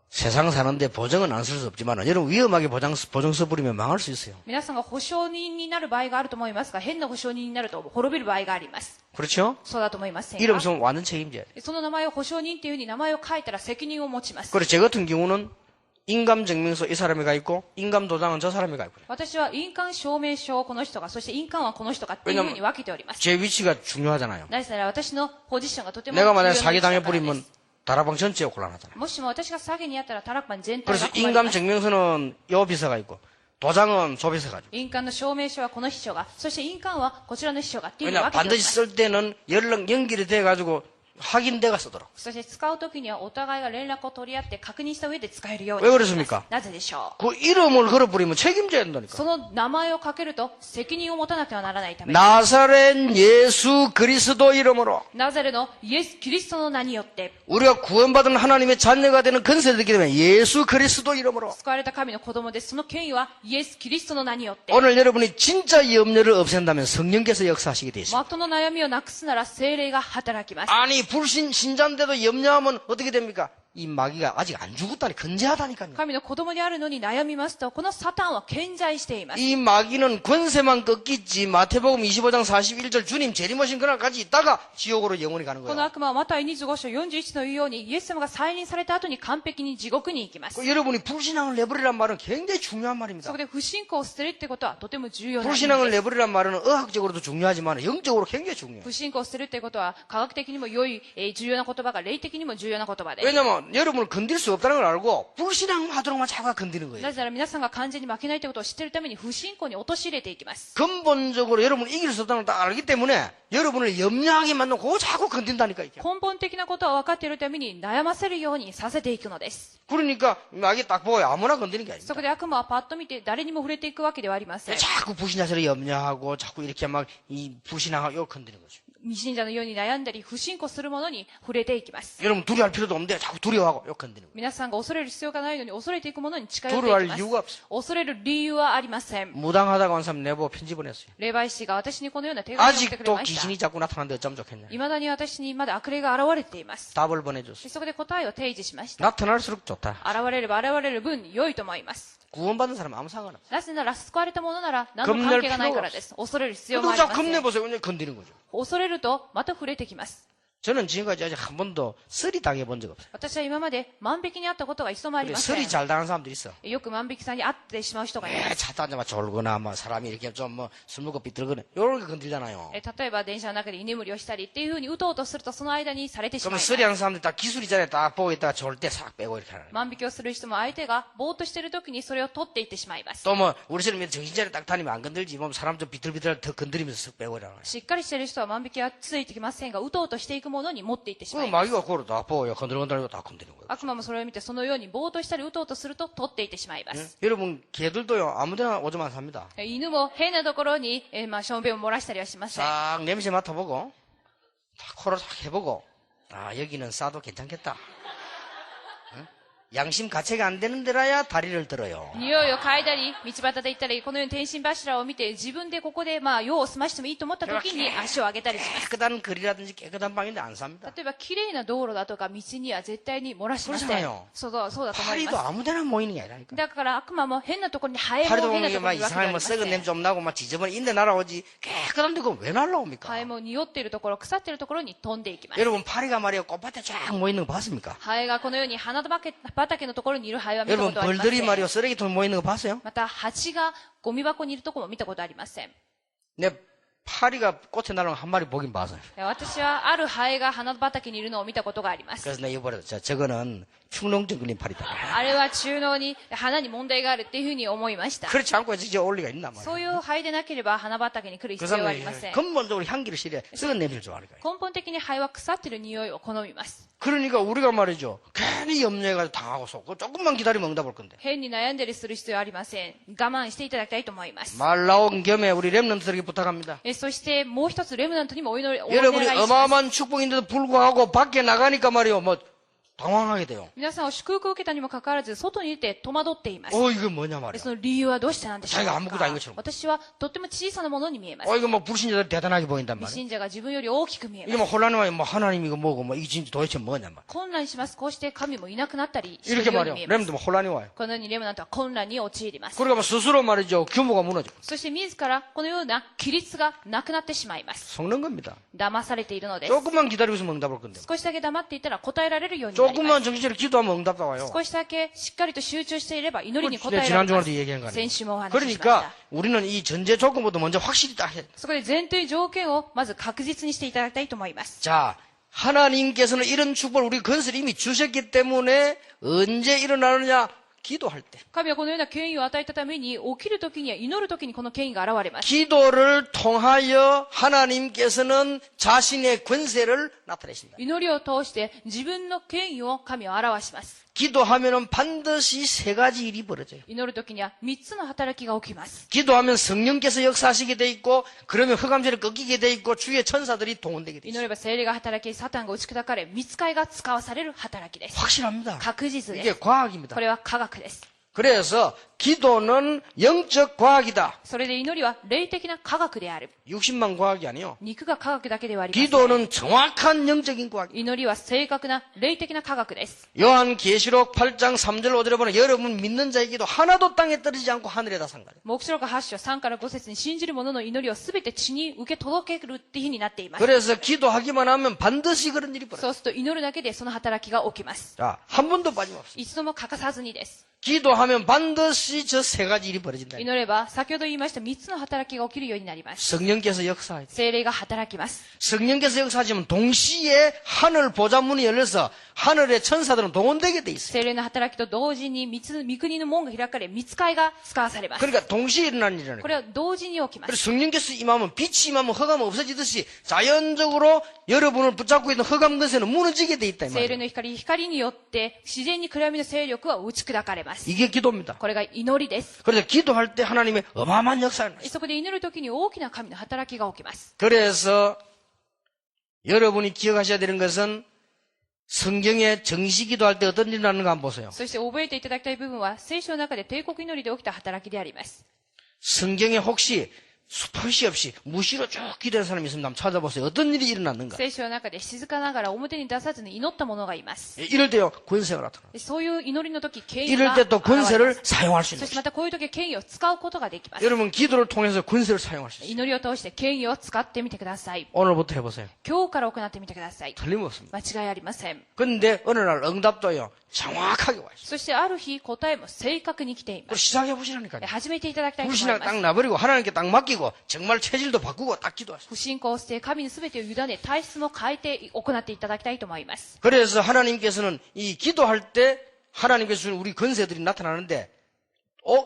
세상 사는데 보증은 안 쓸 수 없지만 여러분 위험하게 보증 써버리면 망할 수 있어요. 皆さんが保証人になる場合があると思いますが、変な保証人になると滅びる場合があります。 그렇죠? そうだと思いません 이름 か。 쓰면 완전 책임져야 돼. その名前を保証人っていうふうに名前を書いたら責任を持ちます。 그래서 제 같은 경우는 인감증명서 이 사람이 가 있고 인감도장은 저 사람이 가 있고 私は印鑑証明書をこの人が、そして印鑑はこの人がっていうふうに分けております。 제 위치가 중요하잖아요. なぜなら私のポジションがとても重 내가 要な 만약에 位置だ 사기 からで 당해버리면 す。 다락방 전체가 곤란하잖아요. もしも私が詐欺にあったらタラクマン全体 그래서 が困ります。 인감증명서는 여 비서가 있고 도장은 저 비서가 있고 印鑑の証明書はこの秘書が、そして印鑑はこちらの秘書がっていうふうに 왜냐 分けておりま 반드시 す。 쓸 때는 연결이 돼가지고 확인돼가 쓰도록. そして使うときにはお互いが連絡を取り合って確認した上で使えるよう 왜 に 그렇 し 습 ま 니까 す。なぜでしょう。 그 이름을 걸어버리면 책임져야 된다니까. その名前をかけると責任を持たなくてはならないためです。 나사렛 예수 그리스도 이름으로 ナザレのイエス・キリストの名によって、 우리가 구원받은 하나님의 자녀가 되는 근세를 듣기 때문에 예수 그리스도 이름으로 救われた神の子供です。その権威はイエス・キリストの名によって、 오늘 여러분이 진짜 염려를 없앤다면 성령께서 역사하시게 돼 있습니다. 誠の悩みをなくすなら聖霊が働きます。 아니 신자인데도 염려하면 어떻게 됩니까? 이 마귀가 아직 안 죽었다니 건재하다니까요. 神の子供であるのに悩みますと、このサタンは健在しています。 이 마귀는 권세만 꺾이지 마태복음 25장 41절 주님 재림하신 그날까지 있다가 지옥으로 영원히 가는 この 거예요. 悪魔はマタイ25章41の言うように、イエス様が再臨された後に完璧に地獄に行きます。 그 여러분이 불신앙을 내버리란 말은 굉장히 중요한 そ 말입니다. こで不信仰を捨てるってことはとても重要な意味 불신앙을 です。 내버리란 말은 의학적으로도 중요하지만 영적으로 굉장히 중요해요. 不信仰を捨てるってことは科学的にも良い、重要な言葉が霊的にも重要な言葉です。 왜냐면 여러분을 건들 수 없다는 걸 알고 불신앙하도록만 자꾸 건드는 거예요. なぜなら皆さんが完全に負けないということを知っているために不信仰に陥れていきます。 근본적으로 여러분을 이길 수 없다는 걸 다 알기 때문에 여러분을 염려하게 만들고 그거 자꾸 건든다니까 이게. 根本的なことは分かっているために悩ませるようにさせていくのです。 그러니까 마귀 딱 보고 아무나 건드는 게 そ 아닙니다. こで悪魔はパッと見て誰にも触れていくわけではありません。 자꾸 불신자들을 염려하고 자꾸 이렇게 막 이 불신앙하고 이거 건드는 거죠. 未信者のように悩んだり不信仰するものに触れていきます。 여러분 두려워할 필요도 없는데 자꾸 두려워하고 이거 건드는 거예요. 皆さんが恐れる必要がないのに恐れていくものに近寄っていき 두려워할 ます。 이유가 없어요. 恐れる理由はありません。 무당하다가 온 사람 내보고 편지 보냈어요. 霊媒師が私にこのような手紙を送ってくれ 아직도 ました。 귀신이 자꾸 나타나는데 어쩌면 좋겠냐. 未だに私にまだ悪霊が現れています。 답을 보내줬어요. そこで答えを提示しました。 나타날수록 좋다. 現れれば現れる分良いと思います。 구원받은 사람은 아무 상관없어요. なぜなら救われたものなら何の関係がないからです。恐れる必要もあり 그래도 ま 자 せん。 겁내보세요. 그냥 건드는 거죠. 恐れるとまた触れてきます。 저는 지금까지 아직 한 번도 설이 당해본 적 없어요. 私は今まで万引きにあったことが一度もあり 그래, ません。 설이 잘 당한 사람들이 있어. よく万引きさんに会ってしまう人がいます。 차도 앉아만 졸거나 뭐 사람이 이렇게 좀 뭐 술 먹고 비틀거나 요런 게 건들잖아요. 例えば電車の中で居眠りをしたりっていうふうに打とうとするとその間にされてしまい 그러면 ます。 설이 하는 사람들 다 기술이 잘해 딱 보고 있다가 졸 때 싹 빼고 이렇게 하는 거예요. 万引きをする人も相手がぼーっとしている時にそれを取っていってしまいます。 또 뭐 우리처럼 정신 차려 딱 다니면 안 건들지 뭐 사람 좀 비틀비틀 더 건드리면서 쓱 빼고 이러는 거예요. しっかりしている人は万引きはついてきませんが、打とうとしていくものに持っていってしま 그 います。 마귀가 그걸 다 보고요. 건드리고 다 건드리는 거예요. 悪魔もそれを見てそのようにぼーっとしたり打とうとすると取っていってしまいます。 여러분 개들도요 아무데나 오줌 안 삽니다. 犬も変なところに、しょんべんを漏らしたりはしません。 싹 냄새 맡아보고 다 코로 싹 해보고 아 여기는 싸도 괜찮겠다. 응? 양심 가체가 안 되는 데라야 다리를 들어요. 匂いを嗅いだり、道端で行ったり、このように天心柱を見て、自分でここで、用を済ましてもいいと思った時に足を上げたりします。 깨끗한 거리라든지 깨끗한 방인데 안 삽니다. 例えば、綺麗な道路だとか道には絶対に漏らしません。 그렇잖아요. そうだと思い 파리도 ま 아무데나 모이는 게 아니라니까. す。だから悪魔も変なところにハエも 파리도 変な 보면 ところ 막 にいるわけではあ 이상한 り 뭐 ませ 썩은 ん。 냄새 좀 나고 막 지저분한 인데 날아오지 깨끗한데 그건 왜 날아옵니까? ハエも匂っているところ、腐っているところに飛んでいきます。 여러분 파리가 말이에요 꽃밭에 쫙 모이는 거 봤습니까? ハエがこのように花畑のところにいるハエは見たこ 여러분 とはありませ 벌들이 ん。 말이요 쓰레기통 모이는 거 봤어요? また、蜂がゴミ箱にいるところも見たことありません。 내 파리가 꽃에 날아오는 한 마리 보긴 봤어요. 私はあるハエが花畑にいるのを見たことがあります。 그래서 내가 이거 버렸어. 저거는 충농증 걸린 파리다. あれは中脳に、花に問題があるっていうふうに思いました。 그렇지 않고 이제 올 리가 있나 そう 말이야. いうハエでなければ花畑に来る 그 必要はあり 사람은 ません。 근본적으로 향기를 싫어해. 썩은 냄새를 좋아하니까. 根本的にハエは腐っている匂いを好みます。 그러니까 우리가 말이죠. 괜히 염려해가지고 당하고 속 조금만 기다리면 응답 올 건데. 変に悩んだりする必要はありません。我慢していただきたいと思います。 말 나온 겸에 우리 랩런트들에게 부탁합니다. そしてもう一つレムナントにもお祈り、お願い 여러분이 します。 어마어마한 축복인데도 불구하고 밖에 나가니까 말이요. 뭐 당황하게 돼요. 皆さんは祝福を受けたにもかかわらず、外に出て戸惑っています。 이거 뭐냐 말이야. その理由はどうしてなんでしょう 자기가 아무것도 か 아닌 것처럼. 私はとっても小さなものに見えます。 이거 뭐 불신자들 대단하게 보인단 未 말이야. 信者が自分より大きく見えま 이게 す。 뭐 혼란이 와요. 뭐 하나님 이거 뭐고 뭐 이게 진짜 도대체 뭐냐 말. 混乱します。こうして神もいなくなったりしてい 이렇게 るように 말이요. 見えます。 랩런트 뭐 혼란이 와요. このようにレムナントは混乱に陥ります。 그러니까 뭐 스스로 말이죠. 규모가 무너져. そして自らこのような規律がなくなってしまいます。 속는 겁니다. 騙されているのです。 조금만 기다리고 있으면 응답 올 건데. 少しだけ黙っていたら答えられるようになりま 조금만 す。 정신차려 기도하면 응답 나와요. 少しだけしっかりと集中していれば祈りに答えられ 지난주에도 ます 얘기한 거 先 아니에요. 週もお話ししまし 그러니까 た。 우리는 이 전제 조건부터 먼저 확실히 딱 해. そこで前提条件をまず確実にしていただきたいと思います。 자, 하나님께서는 이런 축복을 우리 건설을 이미 주셨기 때문에 언제 일어나느냐? 기도할 때. 神はこのような権威を与えたために、起きるときには祈るときにこの権威が現れます。 기도를 통하여 하나님께서는 자신의 권세를 나타내신다. 祈りを通して自分の権威を神は表します。 기도하면은 반드시 세 가지 일이 벌어져요. 祈るときには3つの働きが起きます。 기도하면 성령께서 역사하시게 돼 있고, 그러면 흑암세를 꺾이게 돼 있고, 주의 천사들이 동원되게 돼 祈 있어요. れば聖霊が働き、サタンが打ち砕かれ、御使いが使わされる働きです。 확실합니다. 確実 이게 です。 과학입니다. これは科学です。 그래서 기도는 영적 과학이다. それで祈りは霊的な科学である。 60만 과학이 아니요. 肉が科学だけではありません。 기도는 정확한 영적인 과학. 祈りは正確な霊的な科学です。 요한계시록 8장 3절 5절에 보면 여러분 믿는 자의 기도 하나도 땅에 떨어지지 않고 하늘에다 상가요. 黙示録8章3から5節に信じる者の祈りをすべて地に受け届けるっていうふうになっています。 그래서 기도하기만 하면 반드시 그런 일이 벌어요. そうすると祈るだけでその働きが起きます。 자, 한 번도 빠짐없어요. 一度も欠かさずにです。 기도하면 기도하면 반드시 저 세 가지 일이 벌어진다. 祈れば、先ほど言いました3つの働きが起きるようになります。 성령께서 역사해야 돼. 聖霊が働きます。 성령께서 역사하시면 동시에 하늘 보좌문이 열려서 하늘의 천사들은 동원되게 돼 있어요. 聖霊の働きと同時に御国の門が開かれ、御使いが使わされます。 그러니까 동시에 일어나는 일이라는 こ 거예요. れは同時に起きま 그래서 す。 성령께서 임하면 빛이 임하면 흑암은 없어지듯이 자연적으로 여러분을 붙잡고 있는 흑암 근세는 무너지게 돼 있다 이 聖霊 말이에요. の光によって自然に暗闇の勢力は打ち砕かれます。 이게 기도입니다. これが祈りです。 그래서 기도할 때 하나님의 어마어마한 역사를 하세요. そこで祈るときに大きな神の働きが起きます。 그래서 여러분이 기억하셔야 되는 것은 성경에 정시 기도할 때 어떤 일이 나는가 한번 보세요. そして覚えていただきたい部分は聖書の中で帝国祈りで起きた働きであります。 성경에 혹시 수포시 없이 무시로 쭉 기도하는 사람이 있으면 한번 찾아보세요. 어떤 일이 일어났는가. 聖書の中で静かながら表に出さずに祈った者がいます。 이럴 때요 권세가 나타나. そういう祈りの時、権威 이럴 が 때 또 現れます 권세를 사용할 수 そ 있는 してまたこういう時権威を使うことができます。 여러분 기도를 통해서 권세를 사용할 수 있어요. 祈りを通して権威を使ってみてください。 오늘부터 해보세요. 今日から行ってみてください。 틀림없습니다. 間違いありません。 근데 어느 날 응답도요 정확하게 와 있어요. そしてある日答えも正確に来ていま 그걸 す。 시작해 보시라니까요. 始めていただきたいと思い 불신앙 ま 딱 す。 놔버리고 하나님께 딱 맡기고 정말 체질도 바꾸고 딱 기도하세요. 不信仰をして神に全てを委ね体質も変えて行っていただきたいと思います。 그래서 하나님께서는 이 기도할 때 하나님께서 주는 우리 권세들이 나타나는데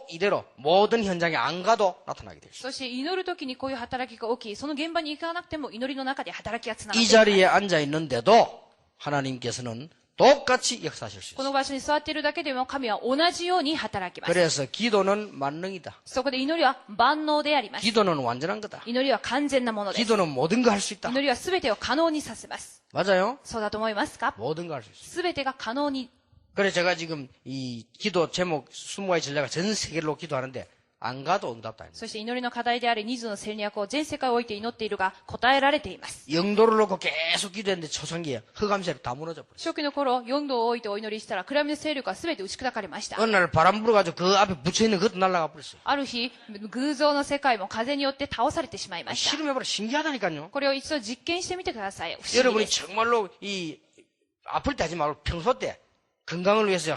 이대로 모든 현장에 안 가도 나타나게 되죠. そして祈る時にこういう働きが起き、その現場に行かなくても祈りの中で働きがつながって 이 います。 자리에 앉아 있는데도 하나님께서는 똑같이 역사하실 수 こ 있어요. の場所に座っているだけでも神は同じように働きます。 그래서 기도는 만능이다. そこで祈りは万能であります。 기도는 완전한 거다. 祈りは完全なものです。 기도는 모든 거 할 수 있다. 祈りは全てを可能にさせます。 맞아요? そうだと思いますか？ 모든 거 할 수 있어요. 全てが可能に。 그래서 제가 지금 이 기도 제목 20가지 전략을 전 세계로 기도하는데 안 가도 응답다. そして祈りの課題である二つの戦略を全世界を置いて祈っているが答えられています。 영도를 놓고 계속 기도했는데 초창기에 흑암세력 다 무너져 버렸어요. 初期の頃、4度を置いてお祈りしたら暗闇の勢力は全て打ち砕かれました。 어느 날 바람 불어가지고 그 앞에 붙여있는 그것도 날아가 버렸어요. ある日、偶像の世界も風によって倒されてしまいました。 실험해보라 신기하다니까요. これを一度実験してみてください。不思議 여러분이 です。 정말로 이 아플 때 하지 말고 평소 때 건강을 위해서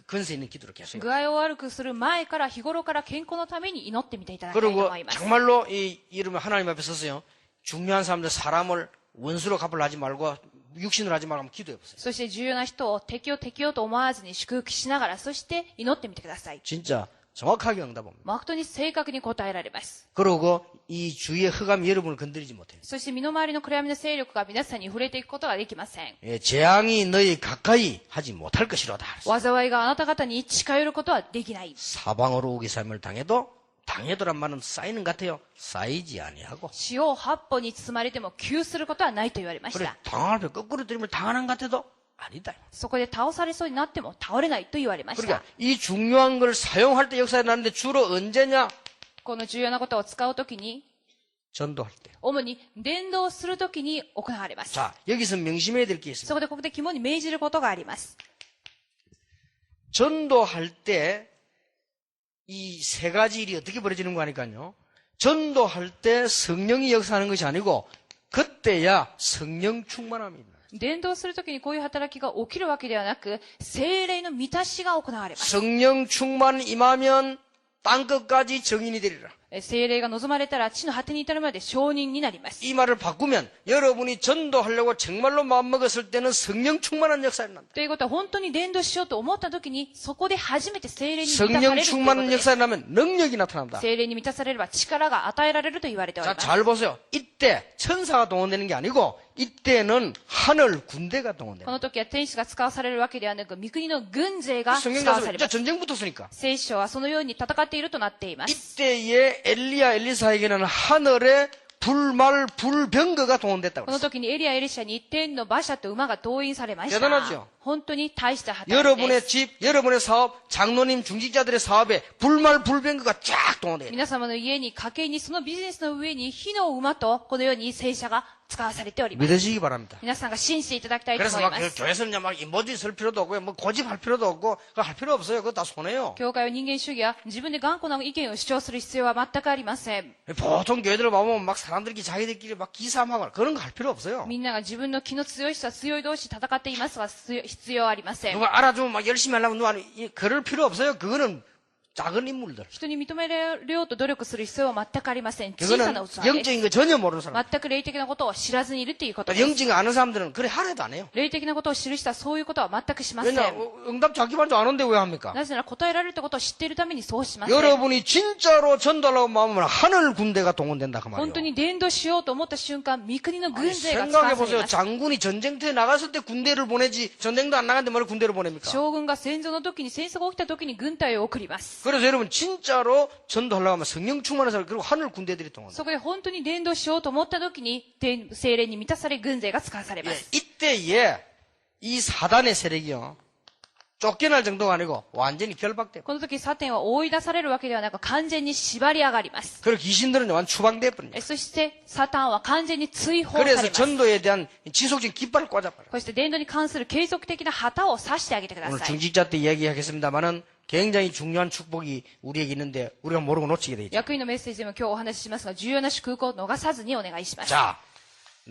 근세 있는 기도를 계속 具合を悪くする前から日頃から健康のために祈ってみていただきたいと 그리고 思います。 정말로 이 이름을 하나님 앞에 서서요. 중요한 사람들 사람을 원수로 갚으려 하지 말고 육신으로 하지 말고 한번 기도해 보세요. そして重要な人を敵を敵をと思わずに祝福しながら、そして祈ってみてください。 진짜 정확하게 응답합니다. 誠に正確に答えられます。 그리고 이 주위의 흑암이 여러분을 건드리지 못해요. そして身の回りの暗闇の勢力が皆さんに触れていくことができません。 예, 재앙이 너희 가까이 하지 못할 것이로다. 災いがあなた方に近寄ることはできない。 사방으로 우기삼을 당해도란 말은 쌓이는 것 같아요. 쌓이지 아니하고. 四方八方に包まれても窮することはないと言われまし 그래 た。 당할 때 거꾸로 들이면 당하는 것 같아도 아니다. そこで倒されそうになっても倒れないと言われまし 그러니까 た。 이 중요한 걸 사용할 때 역사에 나는데 주로 언제냐? この重要なことを使うときに、 전도할 때. 主に伝道するときに行われます。 자, 여기서 명심해야 될 게 そ 있습니다. こでここで肝に銘じることがあります。 전도할 때 이 세 가지 일이 어떻게 벌어지는 거 하니까요. 전도할 때 성령이 역사하는 것이 아니고 그때야 성령 충만함이 있는. 伝道するときにこういう働きが起きるわけではなく、聖霊の満たしが行われます。 성령 충만 임하면 땅끝까지 정인이 되리라. 聖霊が望まれたら地の果てに至るまで証人になります。 이 말을 바꾸면 여러분이 전도하려고 정말로 마음먹었을 때는 성령 충만한 역사가 난다. ということは本当に伝道しようと思ったときに、そこで初めて聖霊に満たされ 성령 るということ 충만한 です。 역사가 나면 능력이 나타난다. 聖霊に満たされれば力が与えられると言われており 자, ます。 잘 보세요. 이때 천사가 동원되는 게 아니고 이때는 하늘 군대가 こ 동원된다. の時は天使が使わされるわけではなく、御国の軍勢が使 성경 わさ 가서 れ 이제 ます。 전쟁 붙었으니까. 聖書はそのように戦っているとなっています。 이때에 엘리사에게는 하늘의 불말 불병거가 동원됐다고 この 그랬어요. 時にエリア・エリシャに天の馬車と馬が動員されまし 대단하죠 た。本当に大した働きで 여러분의 す。 집, 여러분의 사업, 장로님, 중직자들의 사업에 불말 불병거가 쫙 동원돼요. 皆様の家に、家計に、そのビジネスの上に火の馬と、このように聖者が使わされております。 믿으시기 바랍니다. 皆さんが信じていただきたいと 그래서 思い 막 ます。 교회에서는 막 이모지 쓸 필요도 없고 뭐 고집할 필요도 없고 그거 할 필요 없어요. 그거 다 손해요. 教会は人間主義や自分で頑固な意見を主張する必要は全くありません。 보통 교회들을 보면 막 사람들끼리 자기들끼리 막 기싸움하고 그런 거 할 필요 없어요. みんなが自分の気の強い人は強い同士戦っていますが、必要はありません。 누가 알아주면 막 열심히 하려고 누가 그럴 필요 없어요. 그거는 작은 인물들. 人に認められようと努力する必要は全くありません。小さ 그거는 な器です。 영적인 거 전혀 모르는 사람. 全く霊的なことを知らずにいるということ 또 です。 영적인 거 아는 사람들은 그래 하려도 안 해요. 霊的なことを知る人はそういうことは全くしません。 왜냐 응답 자기만도 아는데 왜 합니까? なぜなら答えられるってことを知っているためにそうしません。 여러분이 진짜로 전달하고 마음은 하늘 군대가 동원된다 그 本当 말이에요. に伝道しようと思った瞬間、御国の軍 아니, 勢が使わ 생각해 され 보세요. ます。 장군이 전쟁터에 나갔을 때 군대를 보내지 전쟁도 안 나갔는데 뭘 군대를 보냅니까? 将軍が戦争の時に、戦争が起きた時に軍隊を送ります。 그래서 여러분 진짜로 전도하려고 하면 성령 충만한 사람 그리고 하늘 군대들이 동원된다. そこで本当に伝道しようと思った時に、精霊に満たされ軍勢が使わされま 예, す。 이때에 이 사단의 세력이요. 쫓겨날 정도가 아니고 완전히 결박돼요. この時、サテンは追い出されるわけではなく、完全に縛り上がります。 그리고 귀신들은 완전 추방돼 버립니다. そして、サタンは完全に追放され 그래서 ます。 전도에 대한 지속적인 깃발을 꽂아버려요. そして、伝道に関する継続的な旗を指してあげてくだ 오늘 さい。 중직자 때 이야기하겠습니다만은 굉장히 중요한 축복이 우리에게 있는데 우리가 모르고 놓치게 돼 있죠. 役員のメッセージでも今日お話ししますが、重要な祝福を逃さずにお願いします。 자,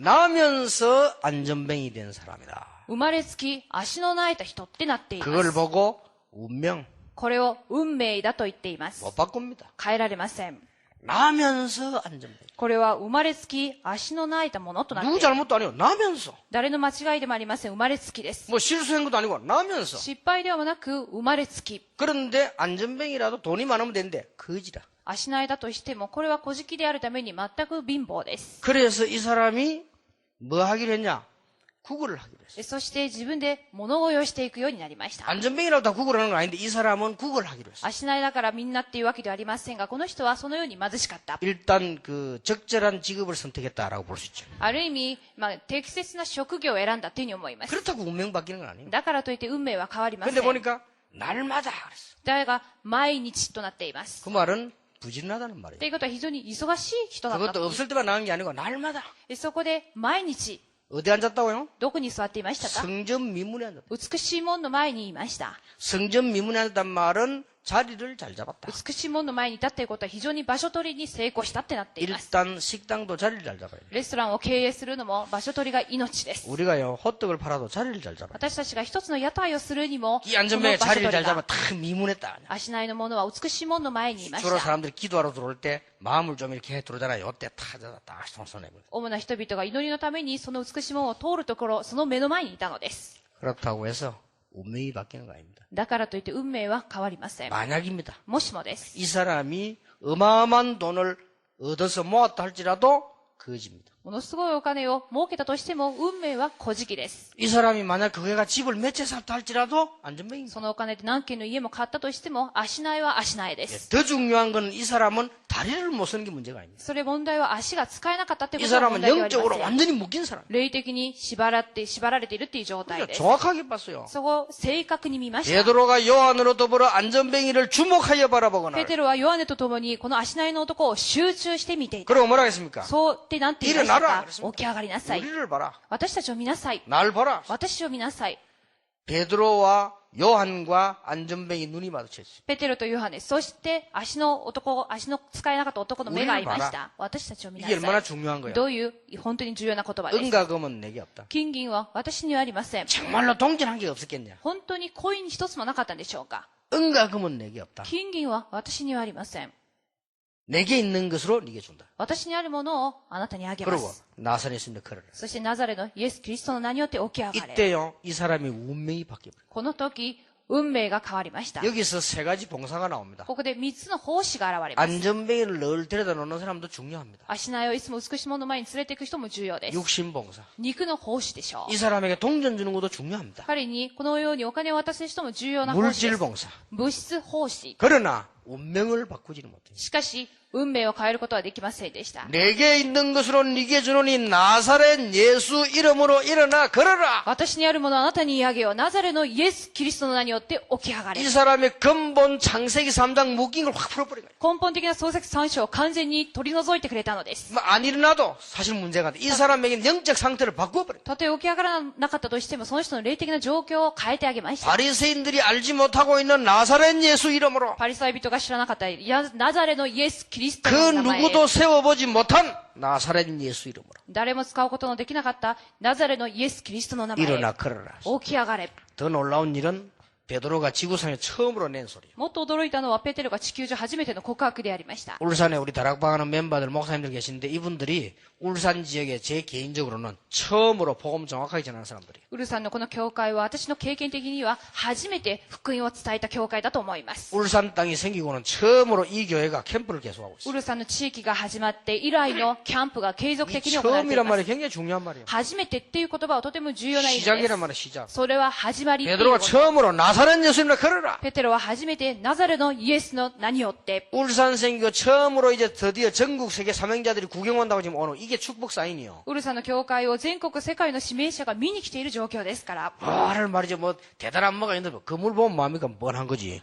나면서 안전뱅이 된 사람이다. 生まれつき足の苗えた人ってなっていま 그걸 す。 보고 운명 これを運命だと言っています。 못 바꿉니다. 変えられません。 나면서 안전뱅이. これは生まれつき足の苗えたものとなってい 누구 ます。 잘못도 아니고 나면서. 誰の間違いでもありません。生まれつきです。 뭐 실수한 것도 아니고 나면서. 失敗ではなく生まれつき。 그런데 안전뱅이라도 돈이 많으면 되는데 거지라. 足苗えだとしても、これは小じであるために全く貧乏です。 그래서 이 사람이 뭐 하기로 했냐? 구걸을 하기로 했어요. そして自分で物乞いをしていくようになりました。 안전뱅이라고 다 구걸하는 건 아닌데 이 사람은 구걸을 하기로 했어요. 足苗えだからみんなっていうわけではありませんが、この人はそのように貧しかった。 일단 그 적절한 직업을 선택했다라고 볼 수 있죠. ある意味、適切な職業を選んだというふうに思います。 그렇다고 운명 바뀌는 건 아니에요. だからといって運命は変わりませ 근데 ん。 보니까 날마다 그랬어. だが、毎日となっています。 그 말은 부지런하다는 と 말이에요. いうことは非常に忙しい人だった 그것도 と。 없을 때만 나온 게 아니고 날마다. そこで毎日、 어디 앉았다고요? どこに座っていましたか？ 성전 미문에 앉았다. 美しい門の前にいました。 성전 미문에 앉았단 말은 자리를 잘 잡았다. 美しい門の前にいたということは非常に場所取りに成功したってなっています。 일단 식당도 자리를 잘 잡아야 돼요. レストランを経営するのも場所取りが命です。 우리가요 호떡을 팔아도 자리를 잘 잡아야 돼요. 私たちが一つの屋台をするにも、 이 その 안전뱅이 場所取 자리를 り 잘 잡아 が、 탁 미문에 딱. 足苗の者は美しい門の前にいまし 주로 た。 사람들이 기도하러 들어올 때 마음을 좀 이렇게 들어오잖아요. 이때 딱 손해버려. 主な人々が祈りのためにその美しい門を通るところ、その目の前にいたのです。 그렇다고 해서 운명이 바뀌는 거 아닙니다. だからといって運命は変わりません。 만약입니다. もしもです。 이 사람이 어마어마한 돈을 얻어서 모았다 할지라도 거지입니다. ものすごいお金を儲けたとしても運命は小じです。 이 사람이 만약 그가 집을 몇 채 샀다 할지라도 안전뱅입니다. そのお金で何軒の家も買ったとしても足苗は足苗です。 더 중요한 건 이 사람은 다리를 못 쓰는 게 문제가 아닙니다. それ問題は足が使えなかったってこ 이 とが問 사람은 題ではありま 영적으로 せん。 완전히 묶인 사람. 霊的に縛られているっていう状態 그러니까 です。 정확하게 봤어요. そこを正確に見ました。 베드로가 요한으로 더불어 안전뱅이를 주목하여 바라보거나 ペテロはヨハネと共にこの足苗の男を集中して見ていた。 그리고 뭐라 했습니까? そうってなんて言いました 일어나라 か？起き上がりなさい。 우리를 봐라. 私たちを見なさい。 날 봐라. 私を見なさい。 베드로와 요한과 안전뱅이 눈이 마주쳤어요. ペテロとヨハネ、そして足の使えなかった男の目が合いまし 우리를 た。私たちを見な 이게 さ 얼마나 い。 중요한 거야. どういう本当に重要な言葉です。 은과 금은 내게 없다. 金銀は私にはありません。 정말로 동전한 게 없었겠냐? 本当にコイン一つもなかったんでしょうか？ 은과 금은 내게 없다. 金銀は私にはありません。 내게 있는 것으로 네게 준다. 私にあるものをあなたにあげま 그리고 す。 나선에 있는 그를. そしてナザレのイエス・キリストの名によって起き上がれ。 이때요 이 사람이 운명이 바뀌어버려. この時、運命が変わりました。 여기서 세 가지 봉사가 나옵니다. ここで3つの奉仕が現れます。 안전뱅이를 늘 데려다 놓는 사람도 중요합니다. 足苗をいつも美しいものの前に連れていく人も重要です。 육신 봉사. 肉の奉仕でしょう 이 。 사람에게 동전 주는 것도 중요합니다. 彼にこのようにお金を渡す人も重要な奉仕で 물질 す。 봉사. 物質奉仕。 그러나 운명을 바꾸지는 못해요. しかし、運命を変えることはできませんでした。 내게 있는 것으로 네게 주노니 나사렛 예수 이름으로 일어나 걸어라. 私にあるものをあなたに言い上げよう。ナザレのイエス・キリストの名によって起き上がれ。 이 사람의 근본 창세기 3장 묶인 걸 확 풀어버린 거예요. 根本的な創世3章を完全に取り除いてくれたのです。 안 일어나도 사실 문제가 돼. 이 사람에게 영적 상태를 바꾸어버린 거예요. たとえ起き上がらなかったとしても、その人の霊的な状況を変えてあげました。 바리새인들이 알지 못하고 있는 나사렛 예수 이름으로 パリサイ人が知らなかったナザレのイエス・キリスト 그 の名前。 누구도 세워보지 못한 나사렛 예수 이름으로 誰も使うことのできなかったナザレのイエス・キリストの名前。 일어나 걸어라. 起き上がれ。 더 놀라운 일은 베드로가 지구상에 처음으로 낸 소리예요. もっと驚いたのはペテロが地球上初めての告白でありました。 울산에 우리 다락방하는 멤버들 목사님들 계시는데 이분들이 울산 지역에 제 개인적으로는 처음으로 복음 정확하게 전하는 사람들이에요. ウルさんのこの教会は私の経験的には初めて福音を伝えた教会だと思います。 울산 땅이 생기고는 처음으로 이 교회가 캠프를 계속하고 ウ 있어요. ルさんの地域が始まって以来のキャンプが継続 이 的に行われてい 처음이란 ま 말이 す。 굉장히 중요한 말이에요. 初めてっていう言葉はとても重要な意味で 시작이란 す。 말이에요. 시작. それは始まりっていう 베드로가 こと。 처음으로 나사렛 예수님을 걸어라. ペテロは初めてナザレのイエスの名によって 울산 생기고 처음으로 이제 드디어 전국 세계 사명자들이 구경 온다고 지금 오늘 이게 축복 사인이요. ウルさんの教会を全国世界の指名者が見に来ている状況ですから、 말을 말이죠. 뭐 대단한 뭐가 있는데 그물 보면 뭡니까 뻔한 거지.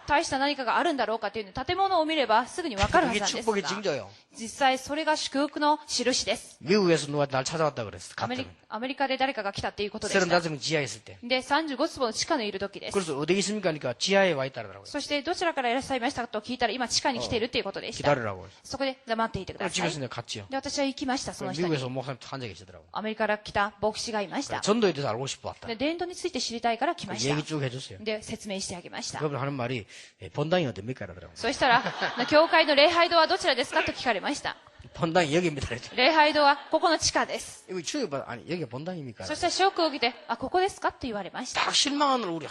大した何かがあるんだろうかっていうの建物を見ればすぐにわかるはず 그게 なんです 축복의 が、 징조요. 実際それが祝福の印です。 미국에서 누가 날 찾아왔다 그랬어. アメ 갑자기. リカで誰かが来たっていうことでした。 35명 지하에 있을 때. で、35坪の地下にいる時です。 그래서 어디 있습니까? 그러니까 지하에 와 있다더라고요. そしてどちらからいらっしゃいましたかと聞いたら今地下に来ているっていうことでした。 기다리라고. そこで黙っていてください。 집에서 내가 갔지요. で、私は行きました、その人に。 미국에서 목사님 앉아 계시더라고. アメリカから来た牧師がいました。 전도에 대해서 알고 싶어 왔다. で、伝道について知りたいから来まし 얘기 た。 쭉 해줬어요. で、説明してあげました。 그분 하는 말이 본당이 어딥니까? 이러더라고요. そしたら、教会の礼拝堂はどちらですかと聞かれました。 본당이 여기입니다. 그랬죠. 礼拝堂はここの地下です。 이거 추격받아 아니 여기가 본당입니까? そしたらショックを受けて、あ、ここですかって言われました。 딱 실망한 얼굴이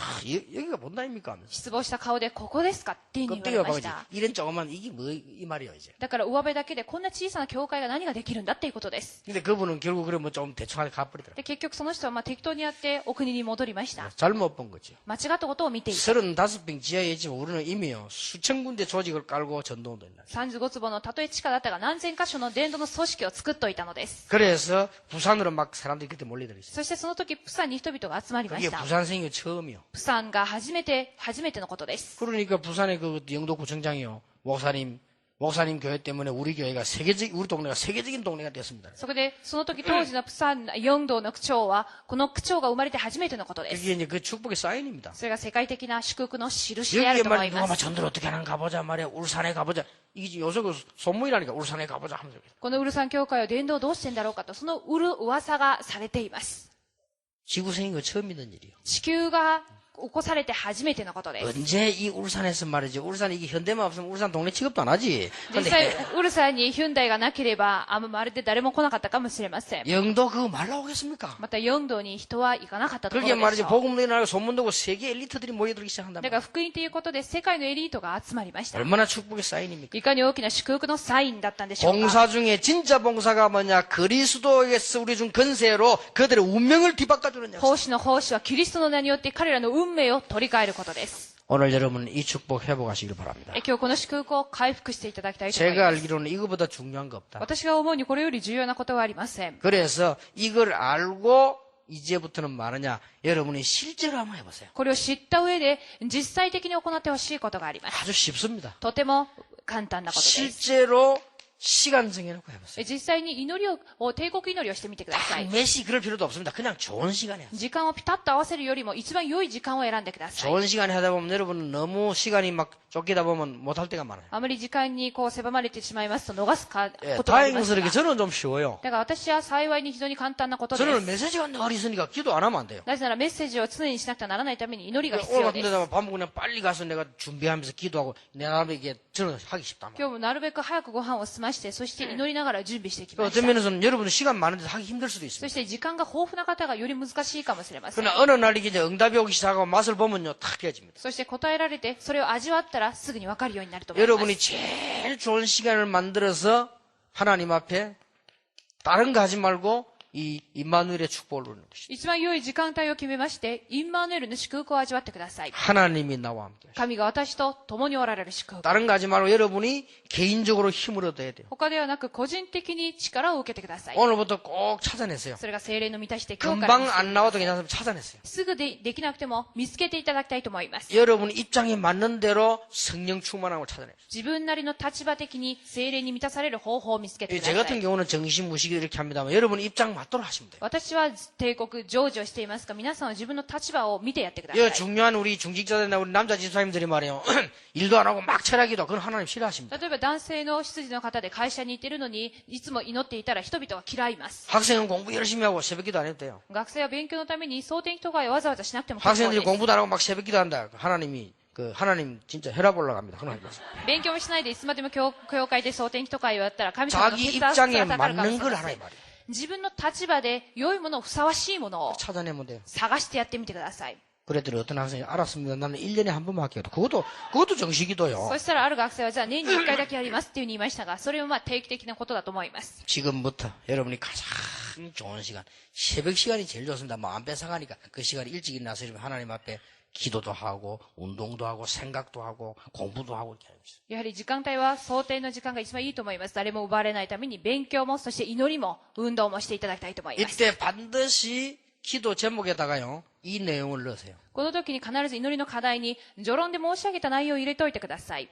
여기가 본당입니까? 하면서 失望した顔で、ここですかっていうふうに言 껍데기가 われまし 봐야지. た。 이런 조그만 이게 뭐 이 말이야 이제. だから上辺だけでこんな小さな教会が何ができるんだっていうことです。 근데 그분은 결국 그래 뭐 좀 대충하게 가버리더라고. で、結局その人はまあ適当にやってお国に戻りました。 잘못 본 거지. 間違ったことを見ていた。 35평 지하에 있지만 우리는 이미요 수천 군데 조직을 깔고 전도운동 했나. 35坪のたとえ地下だったが何千箇所の伝道の組織を作っておいたのです。 그래서 부산으로 막 사람들이 그때 몰려들었어요. そしてその時、プサンに人々が集まりま 그게 した。 부산 생긴 게 처음이요. プサンが初めてのことです。 그러니까 부산의 그 영도구청장이요 목사님 교회 때문에 우리 교회가 우리 동네가 세계적인 동네가 됐습니다. そこで、その時当時のプサン4道の区長は、この区長が生まれて初めてのことです。 그게 이제 그 축복의 사인입니다. それが世界的な祝福の印であ 여기에 ると思 말이 い 누가 ま 막 す。 전도를 어떻게 하는가 보자 말이야. 울산에 가보자. 이게 요새 그 소문이라니까 울산에 가보자 하면서. このウルサン教会は伝道をどうしてんだろうかと、その噂がされています。 지구 생긴 거 처음 있는 일이요. 地球が起こされて初めてのことです。 언제 이 울산에서 말이죠. 울산 이게 현대만 없으면 울산 동네 취급도 안 하지. 実際、ウルサンにヒュンダイがなければ、まるで誰も来なかったかもしれません。 영도 그거 말 나오겠습니까? また4道に人は行かなかったとこ 그게 ろでし 말이죠. ょう。 복음도 일어나고 소문도 고 세계 엘리트들이 모여들기 시작한단 だ 말이에요. から福音ということで世界のエリートが集まりました。 얼마나 축복의 사인입니까? いかに大きな祝福のサインだったんでしょうか。 봉사 중에 진짜 봉사가 뭐냐? 그리스도에게서 우리 중 건세로 그들의 운명을 뒤바꿔주는 역사. 奉仕の奉仕はキリストの名によって彼らの運命を取り替えることです。 오늘 여러분 이 축복 회복하시길 바랍니다. 今日この祝福を回復していただきたいと思い 제가 ます。 알기로는 이거보다 중요한 거 없다. 私が思うにこれより重要なことはありません。 그래서 이걸 알고 이제부터는 말하냐? 여러분이 실제로 한번 해보세요. これを知った上で実際的に行ってほしいことがあります。 아주 쉽습니다. とても簡単なことです。 실제로 시간 정해놓고 해보세요. 実際に祈りを、帝国祈りをしてみてください。 몇 시 그럴 필요도 없습니다. 그냥 좋은 시간에 하세요. 時間をピタッと合わせるよりも一番良い時間を選んでください。 좋은 시간에 하다 보면 여러분은 너무 시간이 막 쫓기다 보면 못할 때가 많아요. あまり時間にこう狭まれてしまいますと逃すか 예, ことがありますが。 다행스럽게 저는 좀 쉬워요. だから私は幸いに非常に簡単なことで 저는 す。 메시지가 늘 있으니까 기도 안 하면 안 돼요. なぜならメッセージを常にしなくてはならないために祈りが必 오늘 要 같은 です。 데다가 밥 먹고 그냥 빨리 가서 내가 준비하면서 기도하고 내 나름에 이게 저는 하기 쉽단 말이에요. 今日もなるべく早くご飯を済まして、そして祈りながら準備してきまし 어떤 た。 면에서는 여러분은 시간 많은데 하기 힘들 수도 そ 있습니다. して時間が豊富な方がより難しいかもしれません。 그러나 어느 날 이게 이제 응답이 오기 시작하고 맛을 보면요, 탁 깨집니다. そして答えられて、それを味わったらすぐに分かるようになると思います。 여러분이 제일 좋은 시간을 만들어서 하나님 앞에 다른 거 하지 말고 이 임마누엘의 축복을 누리는 것이다. 一番良い時間帯を決めまして、インマヌエルの祝福を味わってください。 하나님이 나와 함께 하시다. 神が私と共におられる祝福。 다른 거 하지 말고 여러분이 개인적으로 힘을 얻어야 돼요. 他ではなく個人的に力を受けてください。 오늘부터 꼭 찾아내세요. それが精霊の満たして今日から 금방 안 나와도 괜찮으면 찾아내세요. すぐできなくても見つけていただきたいと思います。 여러분 입장에 맞는 대로 성령 충만함을 찾아내세요. 自分なりの立場的に精霊に満たされる方法を見つけてく 제 ださ 같은 い。 경우는 정신무식이 이렇게 합니다만 여러분 입장 맞도록 하시면 돼요. 私は帝国成就をしていますが、皆さんは自分の立場を見てやってくださ 이 い。 중요한 우리 중직자들이나 우리 남자 집사님들이 말이에요. 일도 안 하고 막 철학기도 그건 하나님 싫어하십니다. 例えば男性の執事の方で会社に行っているのに、いつも祈っていたら人々は嫌います。 학생은 공부 열심히 하고 새벽기도 안 해도 돼요. 学生は勉強のために蒼天祈祷会をわざわざしなくても結構 학생들이 です。 공부도 안 하고 막 새벽기도 한다. 하나님 진짜 혈압 올라갑니다. 그건 하지 마세요. 勉強もしないでいつまでも教会で蒼天祈祷会をやったら神様の 자기 血圧が 입장에 高るかもし 맞는 れ 걸 ませ 하라 ん 이 말이에요. 自分の立場で良いもの、ふさわしいものを 찾아내면 돼요. 探してやってみてください。 그랬더니 어떤 학생이 알았습니다. 나는 1년에 한 번만 할게요. 그것도 정식이도요. そしたらある学生はじゃあ年に1回だけやりますっていうふうに言いましたが、それも定期的なことだと思います。 지금부터 여러분이 가장 좋은 시간, 새벽 시간이 제일 좋습니다. 뭐 안 뺏어가니까 그 시간에 일찍 일어나서 하나님 앞에 기도도 하고 운동도 하고 생각도 하고 공부도 하고 이렇게 합니다. やはり時間帯は想定の時間が一番いいと思います。誰も奪われないために勉強も、そして祈りも、運動もしていただきたいと思います。 이때 반드시 기도 제목에다가요 이 내용을 넣으세요. この時に必ず祈りの課題に序論で申し上げた内容を入れておいてください。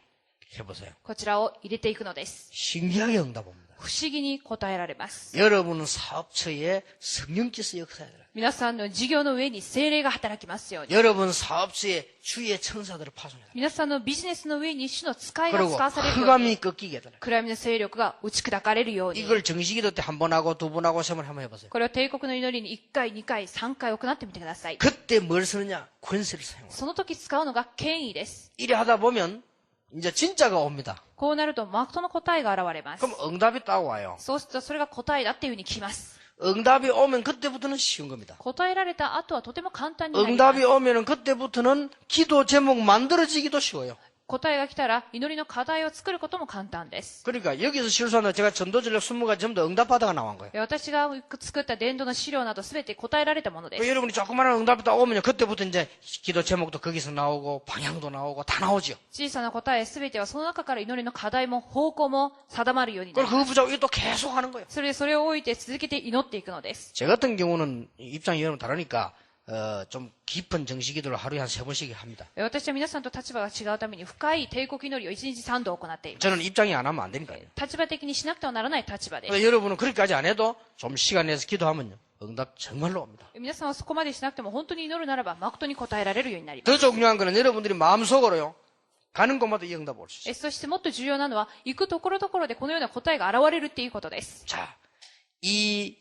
해보세요. こちらを入れていくのです。 신기하게 응답합니다. 不思議に答えられます。 여러분은 사업처에 성령께서 역사해야 돼요. 皆さんの事業の上に精霊が働きますように。 여러분 사업처에 주의 천사들을 파송해야 돼요. 皆さんのビジネスの上に主の使いが 그리고 使わされるように。 흑암이 꺾이게 해달라요. 暗闇の勢力が打ち砕かれるように。 이걸 정식기도 때 한 번 하고 두 번 하고 세 번 한번 해보세요. これを帝国の祈りに1回、2回、3回行ってみてください。 그때 뭘 쓰느냐? 권세를 사용해요. その時使うのが権威です。 이래 하다 보면 이제 진짜가 옵니다. こうなると、誠の答えが現れます。 그럼 응답이 딱 와요. そうすると、それが答えだっていうふうに来ます。 응답이 오면 그때부터는 쉬운 겁니다. 答えられた後はとても簡単になります。 응답이 오면은 그때부터는 기도 제목 만들어지기도 쉬워요. 答えが来たら、祈りの課題を作ることも簡単です。 그러니까 여기서 실수한다. 제가 전도전력 20가지 전부 다 응답하다가 나온 거예요. 私が作った伝道の資料などすべて答えられたものです。 여러분이 조그마한 응답이 딱 오면요. 그때부터 이제 기도 제목도 거기서 나오고 방향도 나오고 다 나오죠. 小さな答えすべてはその中から祈りの課題も方向も定まるようになり 그걸 ます。 그 부자고 또 계속 하는 거예요. それを置いて続けて祈っていくのです。 제 같은 경우는 입장이 여러분 다르니까 좀 깊은 정식기도를 하루에 한 3번씩 합니다. 私は皆さんと立場が違うために深い帝国祈りを1日3度行っています。 저는 입장이 안 하면 안 되니까요. 立場的にしなくてはならない立場です。 근데 여러분은 그렇게까지 안 해도 좀 시간 내서 기도하면요. 응답 정말로 옵니다. 皆さんはそこまでしなくても本当に祈るならば誠に答えられるようになります。 더 중요한 거는 여러분들이 마음속으로요. 가는 곳마다 이 응답 올 수 있어요. そしてもっと重要なのは、行くところどころでこのような答えが現れるっていうことです。 자, 이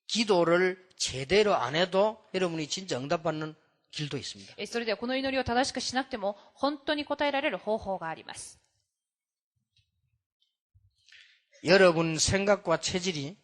기도를 제대로 안 해도 여러분이 진짜 응답받는 길도 있습니다. それではこの祈りを正しくしなくても本当に答えられる方法があります。 여러분 생각과 체질이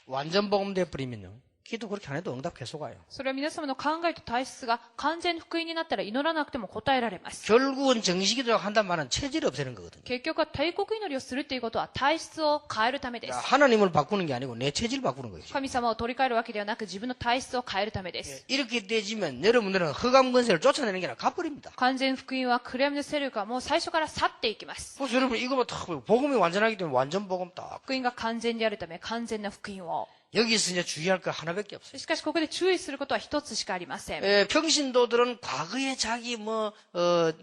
완전 복음돼 버리면요. 기도 그렇게 안 해도 응답 계속 와요. それは皆様の考えと体質が完全福音になったら祈らなくても答えられます。 결국은 정식기도 한단 말은 체질을 없애는 거거든요. 結局は帝国祈りをするということは体質を変えるためです。 하나님을 바꾸는 게 아니고 내 체질을 바꾸는 거예요. 神様を取り替えるわけではなく自分の体質を変えるためです。 이렇게 되지면 여러분들은 흑암 권세를 쫓아내는 게 아니라 가버립니다. 完全福音は暗闇の勢力はもう最初から去っていきます。 그래서 여러분 이거 딱 복음이 완전하기 때문에 완전 복음 딱. 福音が完全であるため完全な福音を。 여기서 이제 주의할 거 하나밖에 없어요. しかしここで注意することは一つしかありません。 평신도들은 과거에 자기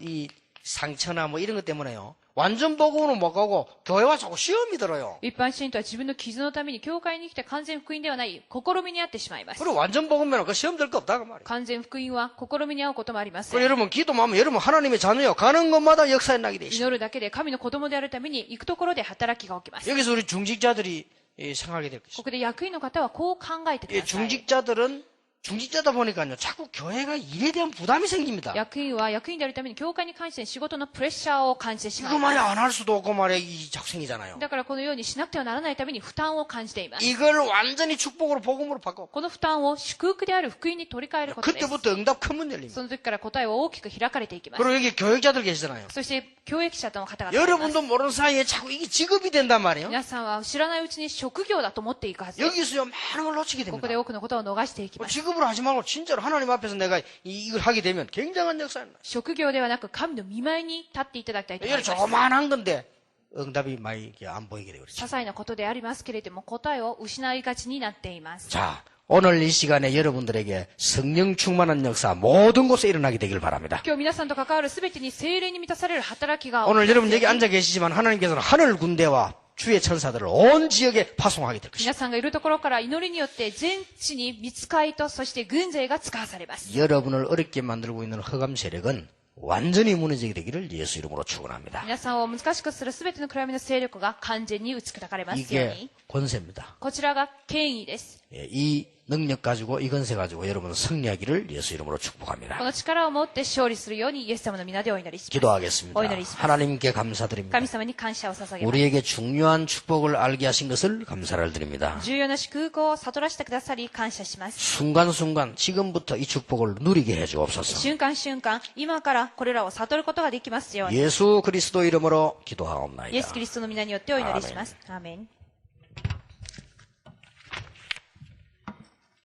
이 상처나 이런 것 때문에요. 완전 복음으로 못 가고 교회 와서 자꾸 시험이 들어요. 一般信徒は自分の傷のために教会に来て完全福音ではない試みにあってしまいます。 그리고 완전 복음면 그 시험 들 거 없다 그 말이에요. 完全福音は試みに遭うこともありませ 그리고 ん。 여러분 기도만 하면 여러분 하나님의 자녀요. 가는 곳마다 역사에 나게 돼 있어요. 祈るだけで神の子供であるために行くところで働きが起きます。 여기서 우리 중직자들이 생각하게 될 것이죠. ここで役員の方はこう考えてください。 중직자들은 중직자다 보니까요, 자꾸 교회가 일에 대한 부담이 생깁니다. 役員は役員であるために教会に関して仕事のプレッシャーを感じてしま 이거 いま 말이야, 안 할 수도 없고 말이야, 이 작성이잖아요. す。だからこのようにしなくてはならないために負担を感じています。 이걸 완전히 축복으로 복음으로 바꿔. この負担を祝福である福音に取り替えることです。 그때부터 응답 큰 문 열립니다. その時から答えは大きく開かれていきます。 그리고 여기 교육자들 계시잖아요. そして教育者との方々がいます。 여러분도 모르는 사이에 자꾸 이게 직업이 된단 말이에요. 皆さんは知らないうちに職業だと思っていくはずです。 여기서요, 많은 걸 놓치게 こ 됩니다. こで多くのことを逃していきます。 직업으로 하지 말고 진짜로 하나님 앞에서 내가 이걸 하게 되면 굉장한 역사가 나요. 職業ではなく神の見舞いに立っていただきたいと思い 이게 ます。 조그만한 건데 응답이 많이 이렇게 안 보이게 되고 些 그렇죠. 細なことでありますけれども答えを失いがちになっています。 자, 오늘 이 시간에 여러분들에게 성령 충만한 역사 모든 곳에 일어나게 되길 바랍니다. 今日皆さんと関わるすべてに聖霊に満たされる働きが 오늘 여러분 여기 앉아 계시지만 하나님께서는 하늘 군대와 주의 천사들을 온 지역에 파송하게 될 것입니다. 皆さんがいるところから祈りによって全地に御使いとそして軍勢が使わされます。 여러분을 어렵게 만들고 있는 흑암 세력은 완전히 무너지게 되기를 예수 이름으로 축원합니다. 皆さんを難しくするすべての暗闇の勢力が完全に打ち砕かれますよう 이게 に。 권세입니다. こちらが権威です。 예, 이 능력 가지고 이 권세 가지고 여러분은 승리하기를 예수 이름으로 こ 축복합니다. の力を持って勝利するようにイエス様の皆でお祈りします。 기도하겠습니다. お祈りします。 하나님께 감사드립니다. 神様に感謝を捧げます。 우리에게 중요한 축복을 알게 하신 것을 감사를 드립니다. 重要な祝福を悟らせてくださり感謝します。 순간순간 지금부터 이 축복을 누리게 해주옵소서. 瞬間瞬間、今からこれらを悟ることができますように。 예수 그리스도 이름으로 イエス・ 기도하옵나이다. キリストの皆によってお祈りします。アーメン。